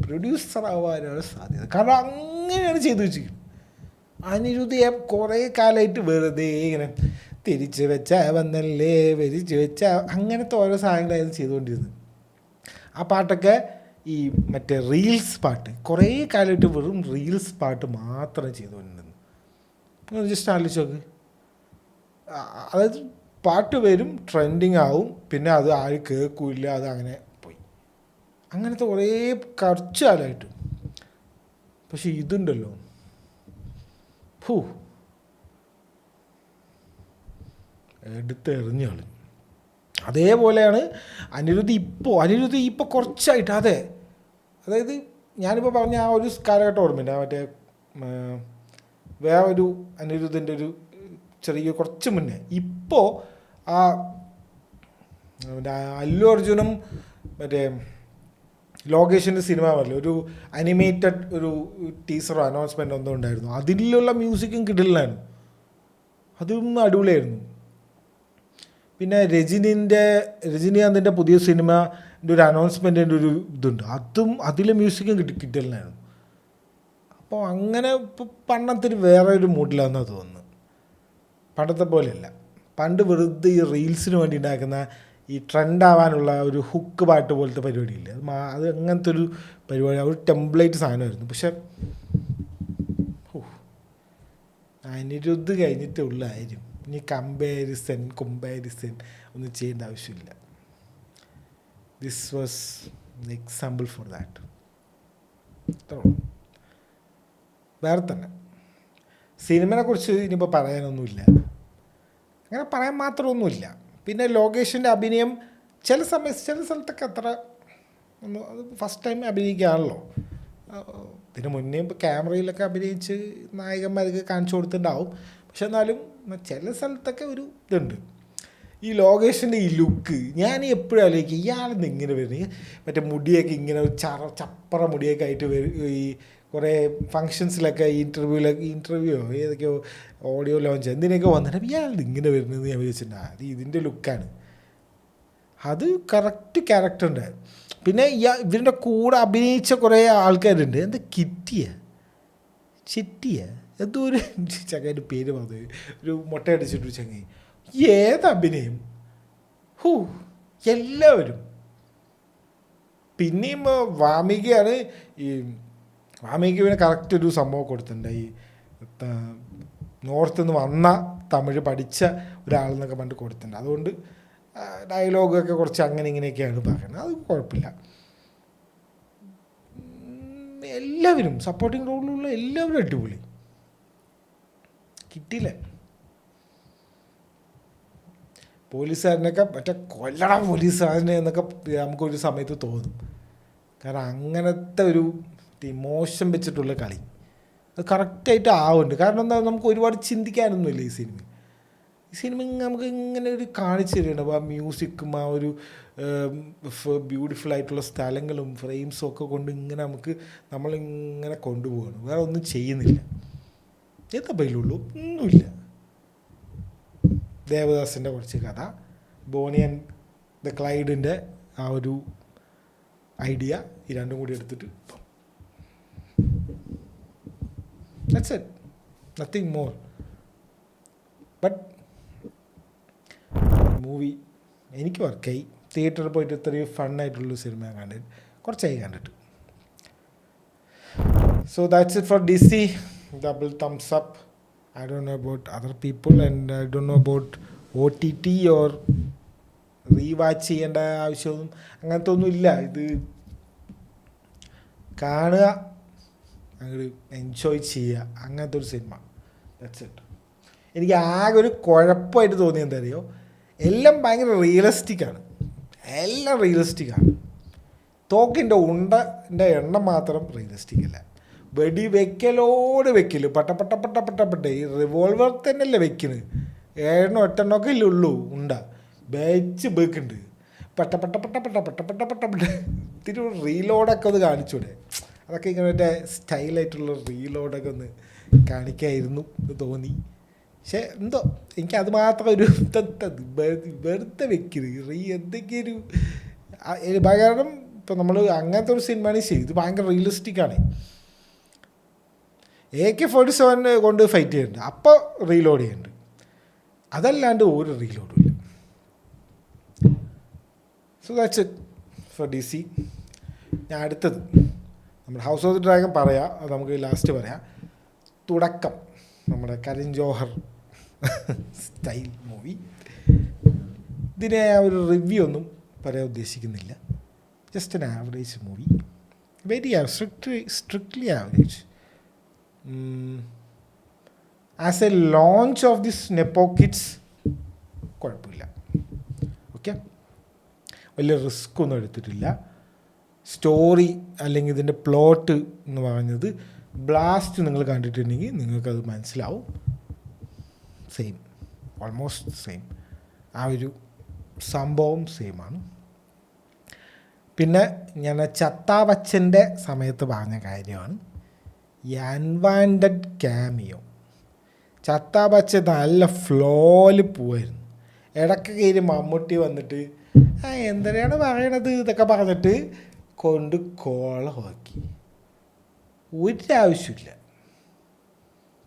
പ്രൊഡ്യൂസർ ആവാനാണ് സാധ്യത. കാരണം അങ്ങനെയാണ് ചെയ്തു വെച്ചിരിക്കുന്നത്. അനിരുദ്ധിയെ കുറേ കാലമായിട്ട് വെറുതെ ഇങ്ങനെ തിരിച്ച് വെച്ച വന്നല്ലേ വരിച്ച് വെച്ച അങ്ങനത്തെ ഓരോ സാധനങ്ങളായിരുന്നു ചെയ്തുകൊണ്ടിരുന്നത്. ആ പാട്ടൊക്കെ ഈ മറ്റേ റീൽസ് പാട്ട് കുറേ കാലമായിട്ട് വെറും റീൽസ് പാട്ട് മാത്രം ചെയ്തുകൊണ്ടിരുന്നത്. ജസ്റ്റ് ആലോചിച്ച് നോക്ക്. അതായത് പാട്ട് വരും, ട്രെൻഡിങ് ആവും, പിന്നെ അത് ആരും കേൾക്കില്ല, അത് അങ്ങനെ പോയി. അങ്ങനത്തെ കുറേ കുറച്ച് കാലമായിട്ട്. പക്ഷെ ഇതുണ്ടല്ലോ, എടുത്തെറിഞ്ഞ ആൾ. അതേപോലെയാണ് അനിരുദ്ധ് ഇപ്പോൾ കുറച്ചായിട്ട്. അതായത് ഞാനിപ്പോൾ പറഞ്ഞ ആ ഒരു കാലഘട്ടം ഓർമ്മയില്ല, മറ്റേ വേറെ ഒരു അനിരുദ്ധിൻ്റെ ഒരു ചെറിയ കുറച്ച് മുന്നേ. ഇപ്പോൾ ആ അല്ലു അർജുനും മറ്റേ ലോകേഷിൻ്റെ സിനിമ പോലെ ഒരു അനിമേറ്റഡ് ഒരു ടീസറോ അനൗൺസ്മെൻ്റ് ഒന്നും ഉണ്ടായിരുന്നു. അതിലുള്ള മ്യൂസിക്കും കിടിലനായിരുന്നു, അതും അടിപൊളിയായിരുന്നു. പിന്നെ രജനീകാന്തിൻ്റെ പുതിയ സിനിമൻ്റെ ഒരു അനൗൺസ്മെൻറ്റിൻ്റെ ഒരു ഇതുണ്ട്, അതും അതിലെ മ്യൂസിക്കും കിടിലനായിരുന്നു. അപ്പോൾ അങ്ങനെ ഇപ്പോൾ പണ്ടത്തൊരു വേറെ ഒരു മൂഡിലാണെന്നാണ് തോന്നുന്നത്, പണ്ടത്തെ പോലെയല്ല. പണ്ട് വെറുതെ ഈ റീൽസിന് വേണ്ടി ഉണ്ടാക്കുന്ന ഈ ട്രെൻഡാവാനുള്ള ഒരു ഹുക്ക് പാട്ട് പോലത്തെ പരിപാടിയില്ല, അത് അങ്ങനത്തെ ഒരു പരിപാടി, ഒരു ടെംപ്ലേറ്റ് സാധനമായിരുന്നു. പക്ഷെ അനിരുദ്ധ് കഴിഞ്ഞിട്ടേ ഉള്ള കാര്യം. ഇനി കമ്പാരിസൺ ഒന്നും ചെയ്യേണ്ട ആവശ്യമില്ല. This was example for that. വേറെ തന്നെ സിനിമയെക്കുറിച്ച് ഇനിയിപ്പോൾ പറയാനൊന്നുമില്ല, അങ്ങനെ പറയാൻ മാത്രമൊന്നുമില്ല. പിന്നെ ലോകേഷിൻ്റെ അഭിനയം ചില സ്ഥലത്തൊക്കെ അത്ര ഒന്ന്, അത് ഫസ്റ്റ് ടൈം അഭിനയിക്കുകയാണല്ലോ. ഇതിന് മുന്നേ ഇപ്പോൾ ക്യാമറയിലൊക്കെ അഭിനയിച്ച് നായകന്മാരൊക്കെ കാണിച്ചു കൊടുത്തിട്ടുണ്ടാവും. പക്ഷെ എന്നാലും ചില സ്ഥലത്തൊക്കെ ഒരു ഇതുണ്ട്. ഈ ലോകേഷിൻ്റെ ഈ ലുക്ക് ഞാൻ എപ്പോഴും ആലോചിക്കും, ഇയാളെന്ന് ഇങ്ങനെ വരുന്നത്, മറ്റേ മുടിയൊക്കെ ഇങ്ങനെ ചപ്പറ മുടിയൊക്കെ ആയിട്ട് ഈ കുറേ ഫങ്ഷൻസിലൊക്കെ ഇൻ്റർവ്യൂ ഏതൊക്കെയോ ഓഡിയോ ലോഞ്ച് എന്തിനൊക്കെ വന്നിട്ട് ഇയാൾ ഇങ്ങനെ വരുന്നത് ഞാൻ വിചാരിച്ചിട്ടുണ്ട്. അത് ഇതിൻ്റെ ലുക്കാണ്, അത് കറക്റ്റ് ക്യാരക്ടറിൻ്റെ. പിന്നെ ഇവരുടെ കൂടെ അഭിനയിച്ച കുറേ ആൾക്കാരുണ്ട്, എന്താ ചിറ്റിയ എന്തോ ഒരു ചങ്ങാൻ്റെ പേര് പറഞ്ഞത്, ഒരു മുട്ടയടിച്ചിട്ടൊരു ചങ്ങായി, ഏതഭിനയം, എല്ലാവരും. പിന്നെയും വാമികയാണ്, ഈ വാമിക പിന്നെ കറക്റ്റ് ഒരു സംഭവം കൊടുത്തിട്ടുണ്ട്. ഈ നോർത്ത് നിന്ന് വന്ന തമിഴ് പഠിച്ച ഒരാളെന്നൊക്കെ പണ്ട് കൊടുത്തിട്ടുണ്ട്. അതുകൊണ്ട് ഡയലോഗൊക്കെ കുറച്ച് അങ്ങനെ ഇങ്ങനെയൊക്കെയാണ് പറയുന്നത്, അത് കുഴപ്പമില്ല. എല്ലാവരും സപ്പോർട്ടിങ് റോളിലുള്ള എല്ലാവരും അടിപൊളി, കിട്ടിയില്ല. പോലീസുകാരനൊക്കെ മറ്റേ കൊല്ലണ പോലീസുകാരനെ എന്നൊക്കെ നമുക്കൊരു സമയത്ത് തോന്നും. കാരണം അങ്ങനത്തെ ഒരു ഇമോഷൻ വെച്ചിട്ടുള്ള കളി അത് കറക്റ്റായിട്ട് ആവുന്നുണ്ട്. കാരണം എന്താ, നമുക്ക് ഒരുപാട് ചിന്തിക്കാനൊന്നുമില്ല ഈ സിനിമ നമുക്ക് ഇങ്ങനെ ഒരു കാണിച്ചു തരുന്നുണ്ട്. ആ മ്യൂസിക്കും ആ ഒരു ബ്യൂട്ടിഫുള്ളായിട്ടുള്ള സ്ഥലങ്ങളും ഫ്രെയിംസും ഒക്കെ കൊണ്ട് ഇങ്ങനെ നമ്മളിങ്ങനെ കൊണ്ടുപോകണം, വേറെ ഒന്നും ചെയ്യുന്നില്ല. എന്താ ബൈലുള്ളൂ, ഒന്നുമില്ല. ദേവദാസിൻ്റെ കുറച്ച് കഥ, ബോണി ആൻഡ് ദ ക്ലൈഡിൻ്റെ ആ ഒരു ഐഡിയ, ഈ രണ്ടും കൂടി എടുത്തിട്ട് that's it, nothing more. But movie എനിക്ക് വർക്കായി. തിയേറ്ററിൽ പോയിട്ട് ഇത്രയും ഫണ്ണായിട്ടുള്ളൊരു സിനിമ കണ്ടിട്ട് കുറച്ചായി കണ്ടിട്ട്. So that's it for DC. Double thumbs up. I don't know about other people and I don't know about OTT or rewatch ചെയ്യേണ്ട ആവശ്യമൊന്നും അങ്ങനത്തെ ഒന്നുമില്ല. ഇത് കാണുക, അങ്ങോട്ട് എൻജോയ് ചെയ്യുക, അങ്ങനത്തെ ഒരു സിനിമ. That's it. എനിക്ക് ആകെ ഒരു കുഴപ്പമായിട്ട് തോന്നിയത് എന്താ അറിയോ, എല്ലാം ഭയങ്കര റിയലിസ്റ്റിക്കാണ്, എല്ലാം റിയലിസ്റ്റിക്കാണ്. തോക്കിൻ്റെ ഉണ്ടൻ്റെ എണ്ണം മാത്രം റിയലിസ്റ്റിക് അല്ല. വെടി വെക്കൽ പട്ട ഈ റിവോൾവർ തന്നെയല്ലേ വെക്കുന്നത്, 7-8 അല്ലേ ഉള്ളൂ ഉണ്ട, വെച്ച് ബേക്കുണ്ട് പട്ട ഇത്തിരി റീലോഡൊക്കെ ഒന്ന് കാണിച്ചൂടെ, അതൊക്കെ ഇങ്ങനെ മറ്റേ സ്റ്റൈലായിട്ടുള്ള റീലോഡൊക്കെ ഒന്ന് കാണിക്കായിരുന്നു എന്ന് തോന്നി. പക്ഷേ എന്തോ എനിക്കത് മാത്രം ഒരു വെറുതെ വെക്കരുത് എന്തെങ്കിലും ഒരു കാരണം. ഇപ്പം നമ്മൾ അങ്ങനത്തെ ഒരു സിനിമയാണ് ശരി, ഇത് ഭയങ്കര റിയലിസ്റ്റിക്കാണ്. AK-47 കൊണ്ട് ഫൈറ്റ് ചെയ്യുന്നുണ്ട്, അപ്പോൾ റീലോഡ് ചെയ്യുന്നുണ്ട്, അതല്ലാണ്ട് ഒരു റീലോഡും ഇല്ല. So that's it for DC. ഞാൻ അടുത്തത് നമ്മുടെ ഹൗസ് ഓഫ് ദി ഡ്രാഗൺ പറയാം, അത് നമുക്ക് ലാസ്റ്റ് പറയാം. തുടക്കം നമ്മുടെ കരൺ ജോഹർ സ്റ്റൈൽ മൂവി. ഇതിനെ ഒരു റിവ്യൂ ഒന്നും പറയാൻ ഉദ്ദേശിക്കുന്നില്ല, just an average movie, very strictly average. As A launch of this നെപ്പോ kids കുഴപ്പമില്ല, ഓക്കെ, വലിയ റിസ്ക് ഒന്നും എടുത്തിട്ടില്ല. സ്റ്റോറി അല്ലെങ്കിൽ ഇതിൻ്റെ പ്ലോട്ട് എന്ന് പറഞ്ഞത് ബ്ലാസ്റ്റ് നിങ്ങൾ കണ്ടിട്ടുണ്ടെങ്കിൽ നിങ്ങൾക്കത് മനസ്സിലാവും. Same, almost same. ആ ഒരു സംഭവം സെയിമാണ്. പിന്നെ ഞാൻ ചത്താ ബച്ചൻ്റെ സമയത്ത് പറഞ്ഞ കാര്യമാണ് ഈ അൺവാണ്ടഡ് ക്യാമിയോ. ചത്താ ബച്ച നല്ല ഫ്ലോയിൽ പോവായിരുന്നു. ഇടയ്ക്ക് കയറി മമ്മൂട്ടി വന്നിട്ട് എന്തിനാണ് പറയണത് ഇതൊക്കെ പറഞ്ഞിട്ട് കൊണ്ട് കോളമാക്കി. ഒരാവശ്യമില്ല.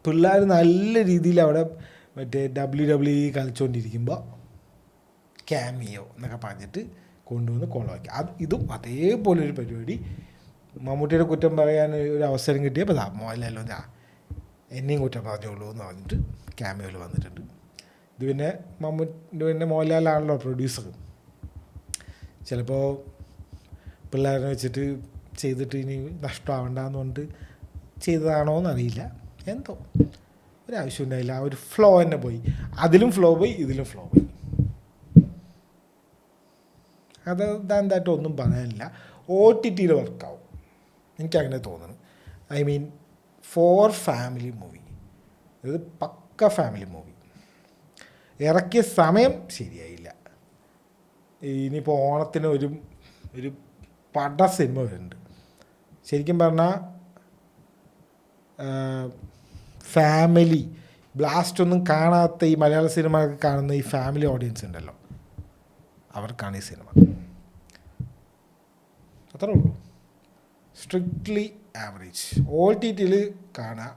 പിള്ളേർ നല്ല രീതിയിൽ അവിടെ മറ്റേ WWE കളിച്ചുകൊണ്ടിരിക്കുമ്പോൾ ക്യാമിയോ എന്നൊക്കെ പറഞ്ഞിട്ട് കൊണ്ടുവന്ന് കോളമാക്കി. ഇതും അതേപോലൊരു പരിപാടി. മമ്മൂട്ടിയുടെ കുറ്റം പറയാൻ ഒരു അവസരം കിട്ടിയപ്പോൾ മോഹൻലാലോ എന്നെയും കുറ്റം പറഞ്ഞോളൂ എന്ന് പറഞ്ഞിട്ട് ക്യാമിയോയിൽ വന്നിട്ടുണ്ട്. ഇത് പിന്നെ മോഹൻലാലാണല്ലോ പ്രൊഡ്യൂസർ. ചിലപ്പോൾ പിള്ളേരെ വെച്ചിട്ട് ചെയ്തിട്ട് ഇനി നഷ്ടമാവണ്ടെന്ന് പറഞ്ഞിട്ട് ചെയ്തതാണോ എന്നറിയില്ല. എന്തോ ഒരാവശ്യം ഉണ്ടായില്ല. ആ ഒരു ഫ്ലോ തന്നെ പോയി. അതിലും ഫ്ലോ പോയി, ഇതിലും ഫ്ലോ പോയി. അത് എന്തായിട്ട് ഒന്നും പറയാനില്ല. OTTയിൽ വർക്കാവും എനിക്കങ്ങനെ തോന്നുന്നു. I mean four family movie. ഇത് പക്ക ഫാമിലി മൂവി. ഇറക്കിയ സമയം ശരിയായില്ല. ഇനിയിപ്പോൾ ഓണത്തിന് ഒരു പട സിനിമ വരുന്നുണ്ട്. ശരിക്കും പറഞ്ഞാൽ ഫാമിലി ബ്ലാസ്റ്റ് ഒന്നും കാണാത്ത ഈ മലയാള സിനിമ കാണുന്ന ഈ ഫാമിലി ഓഡിയൻസ് ഉണ്ടല്ലോ, അവർക്കാണ് ഈ സിനിമ. അത്രേ ഉള്ളൂ. Strictly average. OTTയിൽ കാണാൻ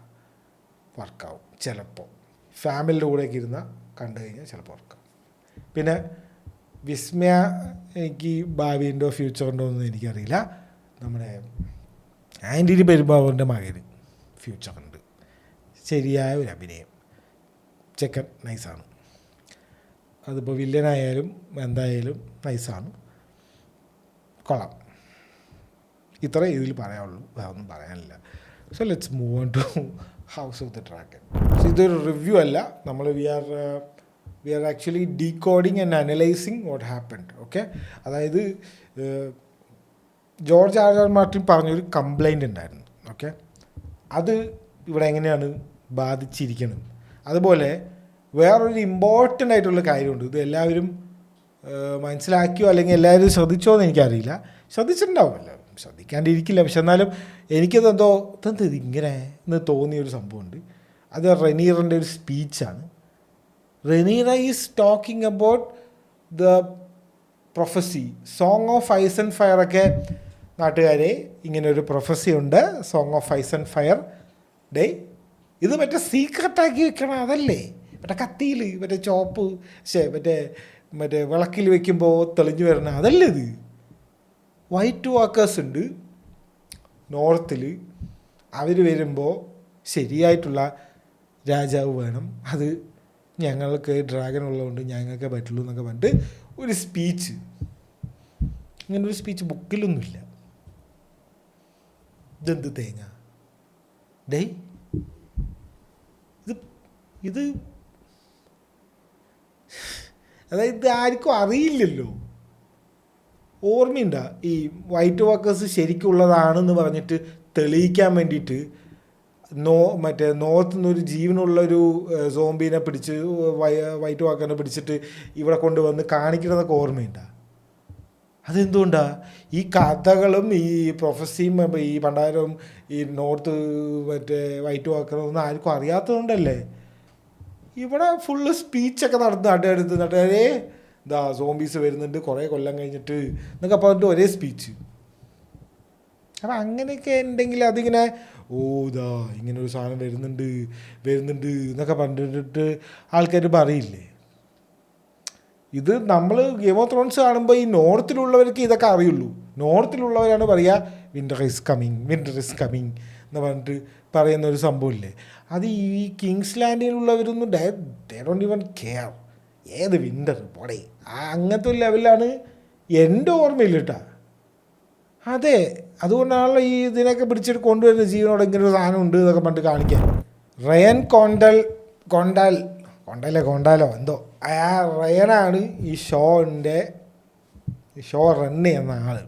വർക്കാവും ചിലപ്പോൾ. ഫാമിലിയുടെ കൂടെയൊക്കെ ഇരുന്ന് കണ്ടു കഴിഞ്ഞാൽ ചിലപ്പോൾ വർക്കാവും. പിന്നെ വിസ്മയ എനിക്ക് ഭാവിയുണ്ടോ ഫ്യൂച്ചറുണ്ടോ എന്ന് എനിക്കറിയില്ല. നമ്മുടെ ആൻ്റണി പെരുമ്പാവൂരിൻ്റെ മകന് ഫ്യൂച്ചറുണ്ട്. ശരിയായ ഒരു അഭിനയം. ചെക്കൻ നൈസാണ്. അതിപ്പോൾ വില്ലനായാലും എന്തായാലും നൈസാണ്, കൊള്ളാം. ഇത്ര ഇതിൽ പറയാനുള്ളൂ, വേറൊന്നും പറയാനില്ല. So let's move on to House of the Dragon. ഇതൊരു റിവ്യൂ അല്ല. നമ്മൾ we are actually decoding and analysing what happened. Okay, അതായത് ജോർജ് R.R. മാർട്ടിൻ പറഞ്ഞൊരു കംപ്ലൈൻ്റ് ഉണ്ടായിരുന്നു. ഓക്കെ, അത് ഇവിടെ എങ്ങനെയാണ് ബാധിച്ചിരിക്കുന്നത്. അതുപോലെ വേറൊരു ഇമ്പോർട്ടൻ്റ് ആയിട്ടുള്ള കാര്യമുണ്ട്. ഇത് എല്ലാവരും മനസ്സിലാക്കിയോ അല്ലെങ്കിൽ എല്ലാവരും ശ്രദ്ധിച്ചോ എന്ന് എനിക്കറിയില്ല. ശ്രദ്ധിച്ചിട്ടുണ്ടാവുമല്ലോ, ശ്രദ്ധിക്കാണ്ടിരിക്കില്ല. പക്ഷെ എന്നാലും എനിക്കതെന്തോ ഇങ്ങനെ എന്ന് തോന്നിയൊരു സംഭവമുണ്ട്. അത് റെനീറിൻ്റെ ഒരു സ്പീച്ചാണ്. Rhaenyra is talking about the prophecy. Song of ice and fire ഒക്കെ നാട്ടുകാരെ ഇങ്ങനൊരു പ്രൊഫസി ഉണ്ട്, song of ice and fire. ഡേ, ഇത് മറ്റേ സീക്രട്ടാക്കി വെക്കണം, അതല്ലേ? മറ്റേ കത്തിയിൽ മറ്റേ ചോപ്പ് മറ്റേ വിളക്കിൽ വെക്കുമ്പോൾ തെളിഞ്ഞു വരണം, അതല്ലേ ഇത്? വൈറ്റ് വാക്കേഴ്സ് ഉണ്ട് നോർത്തിൽ. അവർ വരുമ്പോൾ ശരിയായിട്ടുള്ള രാജാവ് വേണം, അത് ഞങ്ങൾക്ക് ഡ്രാഗൺ ഉള്ളതുകൊണ്ട് ഞങ്ങൾക്ക് പറ്റുള്ളൂ എന്നൊക്കെ പറഞ്ഞിട്ട് ഒരു സ്പീച്ച്. ഇങ്ങനൊരു സ്പീച്ച് ബുക്കിലൊന്നുമില്ല. ഇതെന്ത് തേങ്ങ ഡേ? ഇത് അതായത് ഇത് ആർക്കും അറിയില്ലല്ലോ. ഓർമ്മയുണ്ടാ ഈ വൈറ്റ് വാക്കേഴ്സ് ശരിക്കുള്ളതാണെന്ന് പറഞ്ഞിട്ട് തെളിയിക്കാൻ വേണ്ടിയിട്ട് മറ്റേ നോർത്ത് നിന്നൊരു ജീവനുള്ളൊരു സോംബീനെ പിടിച്ച് വൈറ്റ് വാക്കറിനെ പിടിച്ചിട്ട് ഇവിടെ കൊണ്ടുവന്ന് കാണിക്കണതൊക്കെ ഓർമ്മയുണ്ടാ? അതെന്തുകൊണ്ടാണ്? ഈ കഥകളും ഈ പ്രൊഫസിയും ഈ പണ്ടാരവും ഈ നോർത്ത് മറ്റേ വൈറ്റ് വാക്കറും ഒന്നും ആർക്കും അറിയാത്തതുകൊണ്ടല്ലേ. ഇവിടെ ഫുള്ള് സ്പീച്ചൊക്കെ നടന്ന് നട്ടേ ഇതാ സോംബീസ് വരുന്നുണ്ട് കുറേ കൊല്ലം കഴിഞ്ഞിട്ട് എന്നൊക്കെ പറഞ്ഞിട്ട് ഒരേ സ്പീച്ച്. അപ്പം അങ്ങനെയൊക്കെ ഉണ്ടെങ്കിൽ അതിങ്ങനെ ഇതാ ഇങ്ങനൊരു സാധനം വരുന്നുണ്ട് എന്നൊക്കെ പറഞ്ഞിട്ട് ആൾക്കാർ പറയില്ലേ. ഇത് നമ്മൾ ഗെയിം ഓഫ് ത്രോൺസ് കാണുമ്പോൾ ഈ നോർത്തിലുള്ളവർക്ക് ഇതൊക്കെ അറിയുള്ളൂ. നോർത്തിലുള്ളവരാണ് പറയുക വിൻ്റർ ഈസ് കമ്മിങ് എന്ന് പറഞ്ഞിട്ട് പറയുന്ന ഒരു സംഭവമില്ലേ. അത് ഈ കിങ്സ് ലാൻഡിലുള്ളവരൊന്നും ഡേ ഡോണ്ട് ഈവൻ കെയർ ഏത് വിൻ്റർ പോടെ അങ്ങനത്തെ ഒരു ലെവലിലാണ് എൻ്റെ ഓർമ്മയില്ല കേട്ടാ. അതെ, അതുകൊണ്ടാണല്ലോ ഈ ഇതിനൊക്കെ പിടിച്ചിട്ട് കൊണ്ടുവരുന്ന ജീവനോട് ഇങ്ങനെ ഒരു സാധനം ഉണ്ട് എന്നൊക്കെ പറഞ്ഞിട്ട് കാണിക്കാൻ. റയൻ കൊണ്ടാലോ എന്തോ ആ റയനാണ് ഈ ഷോ റൺ ചെയ്യുന്ന ആൾ.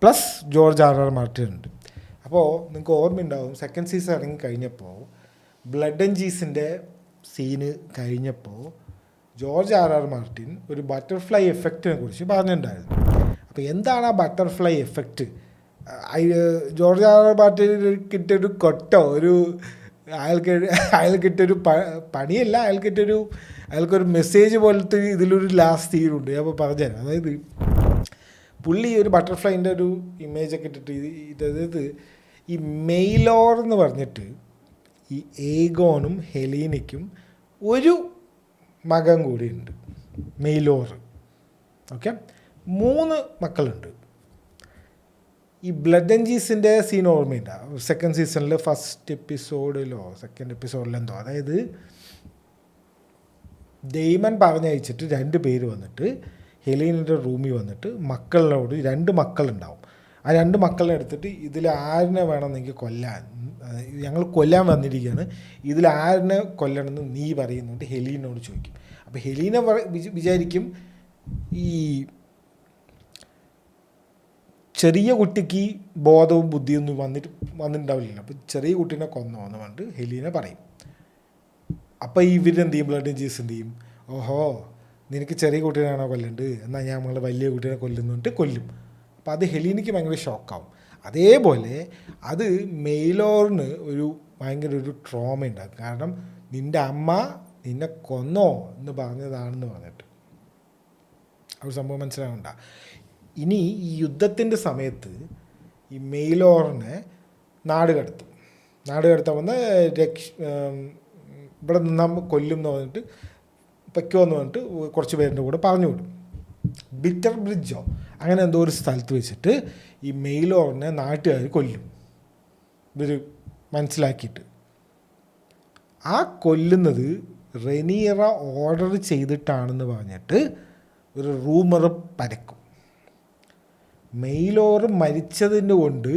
Plus George R.R. മാർട്ടിൻ ഉണ്ട്. അപ്പോൾ നിങ്ങൾക്ക് ഓർമ്മയുണ്ടാവും, സെക്കൻഡ് സീസൺ ഇറങ്ങി കഴിഞ്ഞപ്പോൾ ബ്ലഡ് ആൻഡ് ചീസിൻ്റെ സീന് കഴിഞ്ഞപ്പോൾ ജോർജ് ആർ ആർ മാർട്ടിൻ ഒരു ബട്ടർഫ്ലൈ എഫക്റ്റിനെ കുറിച്ച് പറഞ്ഞിട്ടുണ്ടായിരുന്നു. അപ്പോൾ എന്താണ് ആ butterfly effect? George R R Martin കിട്ടിയൊരു കൊട്ടോ അയാൾ കിട്ടിയൊരു പണിയല്ല, അയാൾക്കൊരു മെസ്സേജ് പോലത്തെ ഇതിലൊരു ലാസ്റ്റ് തീരുണ്ട്. അപ്പോൾ പറഞ്ഞുതരാം. അതായത് പുള്ളി ഒരു ബട്ടർഫ്ലൈൻ്റെ ഒരു ഇമേജൊക്കെ ഇട്ടിട്ട് അതായത് ഈ മെയ്ലോർ എന്ന് പറഞ്ഞിട്ട് ഈ ഏഗോണും ഹെലീനയ്ക്കും ഒരു മകൻ കൂടിയുണ്ട്, മെയ്ലോർ. ഓക്കെ, 3 മക്കളുണ്ട്. ഈ ബ്ലഡ് ആൻഡ് ചീസിൻ്റെ സീൻ ഓർമ്മയില്ല, സെക്കൻഡ് സീസണിൽ ഫസ്റ്റ് എപ്പിസോഡിലോ സെക്കൻഡ് എപ്പിസോഡിലോ എന്തോ. അതായത് ഡെയ്മൻ പറഞ്ഞയച്ചിട്ട് 2 പേര് വന്നിട്ട് ഹെലീനയുടെ റൂമിൽ വന്നിട്ട് മക്കളിനോട് 2 മക്കളുണ്ടാവും. ആ 2 മക്കളെ എടുത്തിട്ട് ഇതിൽ ആരിനെ വേണം നിങ്ങൾക്ക് കൊല്ലാൻ, ഞങ്ങൾ കൊല്ലാൻ വന്നിരിക്കുകയാണ്, ഇതിൽ ആരിനെ കൊല്ലണമെന്ന് നീ പറയുന്നുണ്ട് ഹെലീനോട് ചോദിക്കും. അപ്പോൾ ഹെലീന വിചാരിക്കും ഈ ചെറിയ കുട്ടിക്ക് ബോധവും ബുദ്ധിയൊന്നും വന്നിട്ടുണ്ടാവില്ല, അപ്പോൾ ചെറിയ കുട്ടീനെ കൊന്നോ എന്ന് പറഞ്ഞിട്ട് ഹെലീന പറയും. അപ്പോൾ ഇവരെന്ത് ചെയ്യും, ബ്ലഡ് ആൻഡ് ചീസ് എന്ത് ചെയ്യും, ഓഹോ നിനക്ക് ചെറിയ കുട്ടീനാണോ കൊല്ലേണ്ടത്, എന്നാൽ ഞാൻ നമ്മളെ വലിയ കുട്ടീനെ കൊല്ലുന്നിട്ട് കൊല്ലും. അപ്പോൾ അത് ഹെലീനയ്ക്ക് ഭയങ്കര ഷോക്കാവും. അതേപോലെ അത് മെയ്ലോറിന് ഭയങ്കര ഒരു ട്രോമ ഉണ്ടാകും. കാരണം നിൻ്റെ അമ്മ നിന്നെ കൊന്നോ എന്ന് പറഞ്ഞതാണെന്ന് പറഞ്ഞിട്ട് ആ ഒരു സംഭവം മനസ്സിലാകണ്ട. ഇനി ഈ യുദ്ധത്തിൻ്റെ സമയത്ത് ഈ മെയ്ലോറിനെ നാട് കടത്താൻ വന്ന് ഇവിടെ നിന്നാൽ കൊല്ലും എന്ന് പറഞ്ഞിട്ട് പൊയ്ക്കോ എന്ന് പറഞ്ഞിട്ട് കുറച്ച് പേരുടെ കൂടെ പറഞ്ഞു വിടും. ബിറ്റർ ബ്രിഡ്ജോ അങ്ങനെ എന്തോ ഒരു സ്ഥലത്ത് വെച്ചിട്ട് ഈ മെയ്ലോറിനെ നാട്ടുകാർ കൊല്ലും, ഇവർ മനസ്സിലാക്കിയിട്ട്. ആ കൊല്ലുന്നത് റെനീറ ഓർഡർ ചെയ്തിട്ടാണെന്ന് പറഞ്ഞിട്ട് ഒരു റൂമർ പരക്കും. മെയ്ലോർ മരിച്ചതിൻ്റെ കൊണ്ട്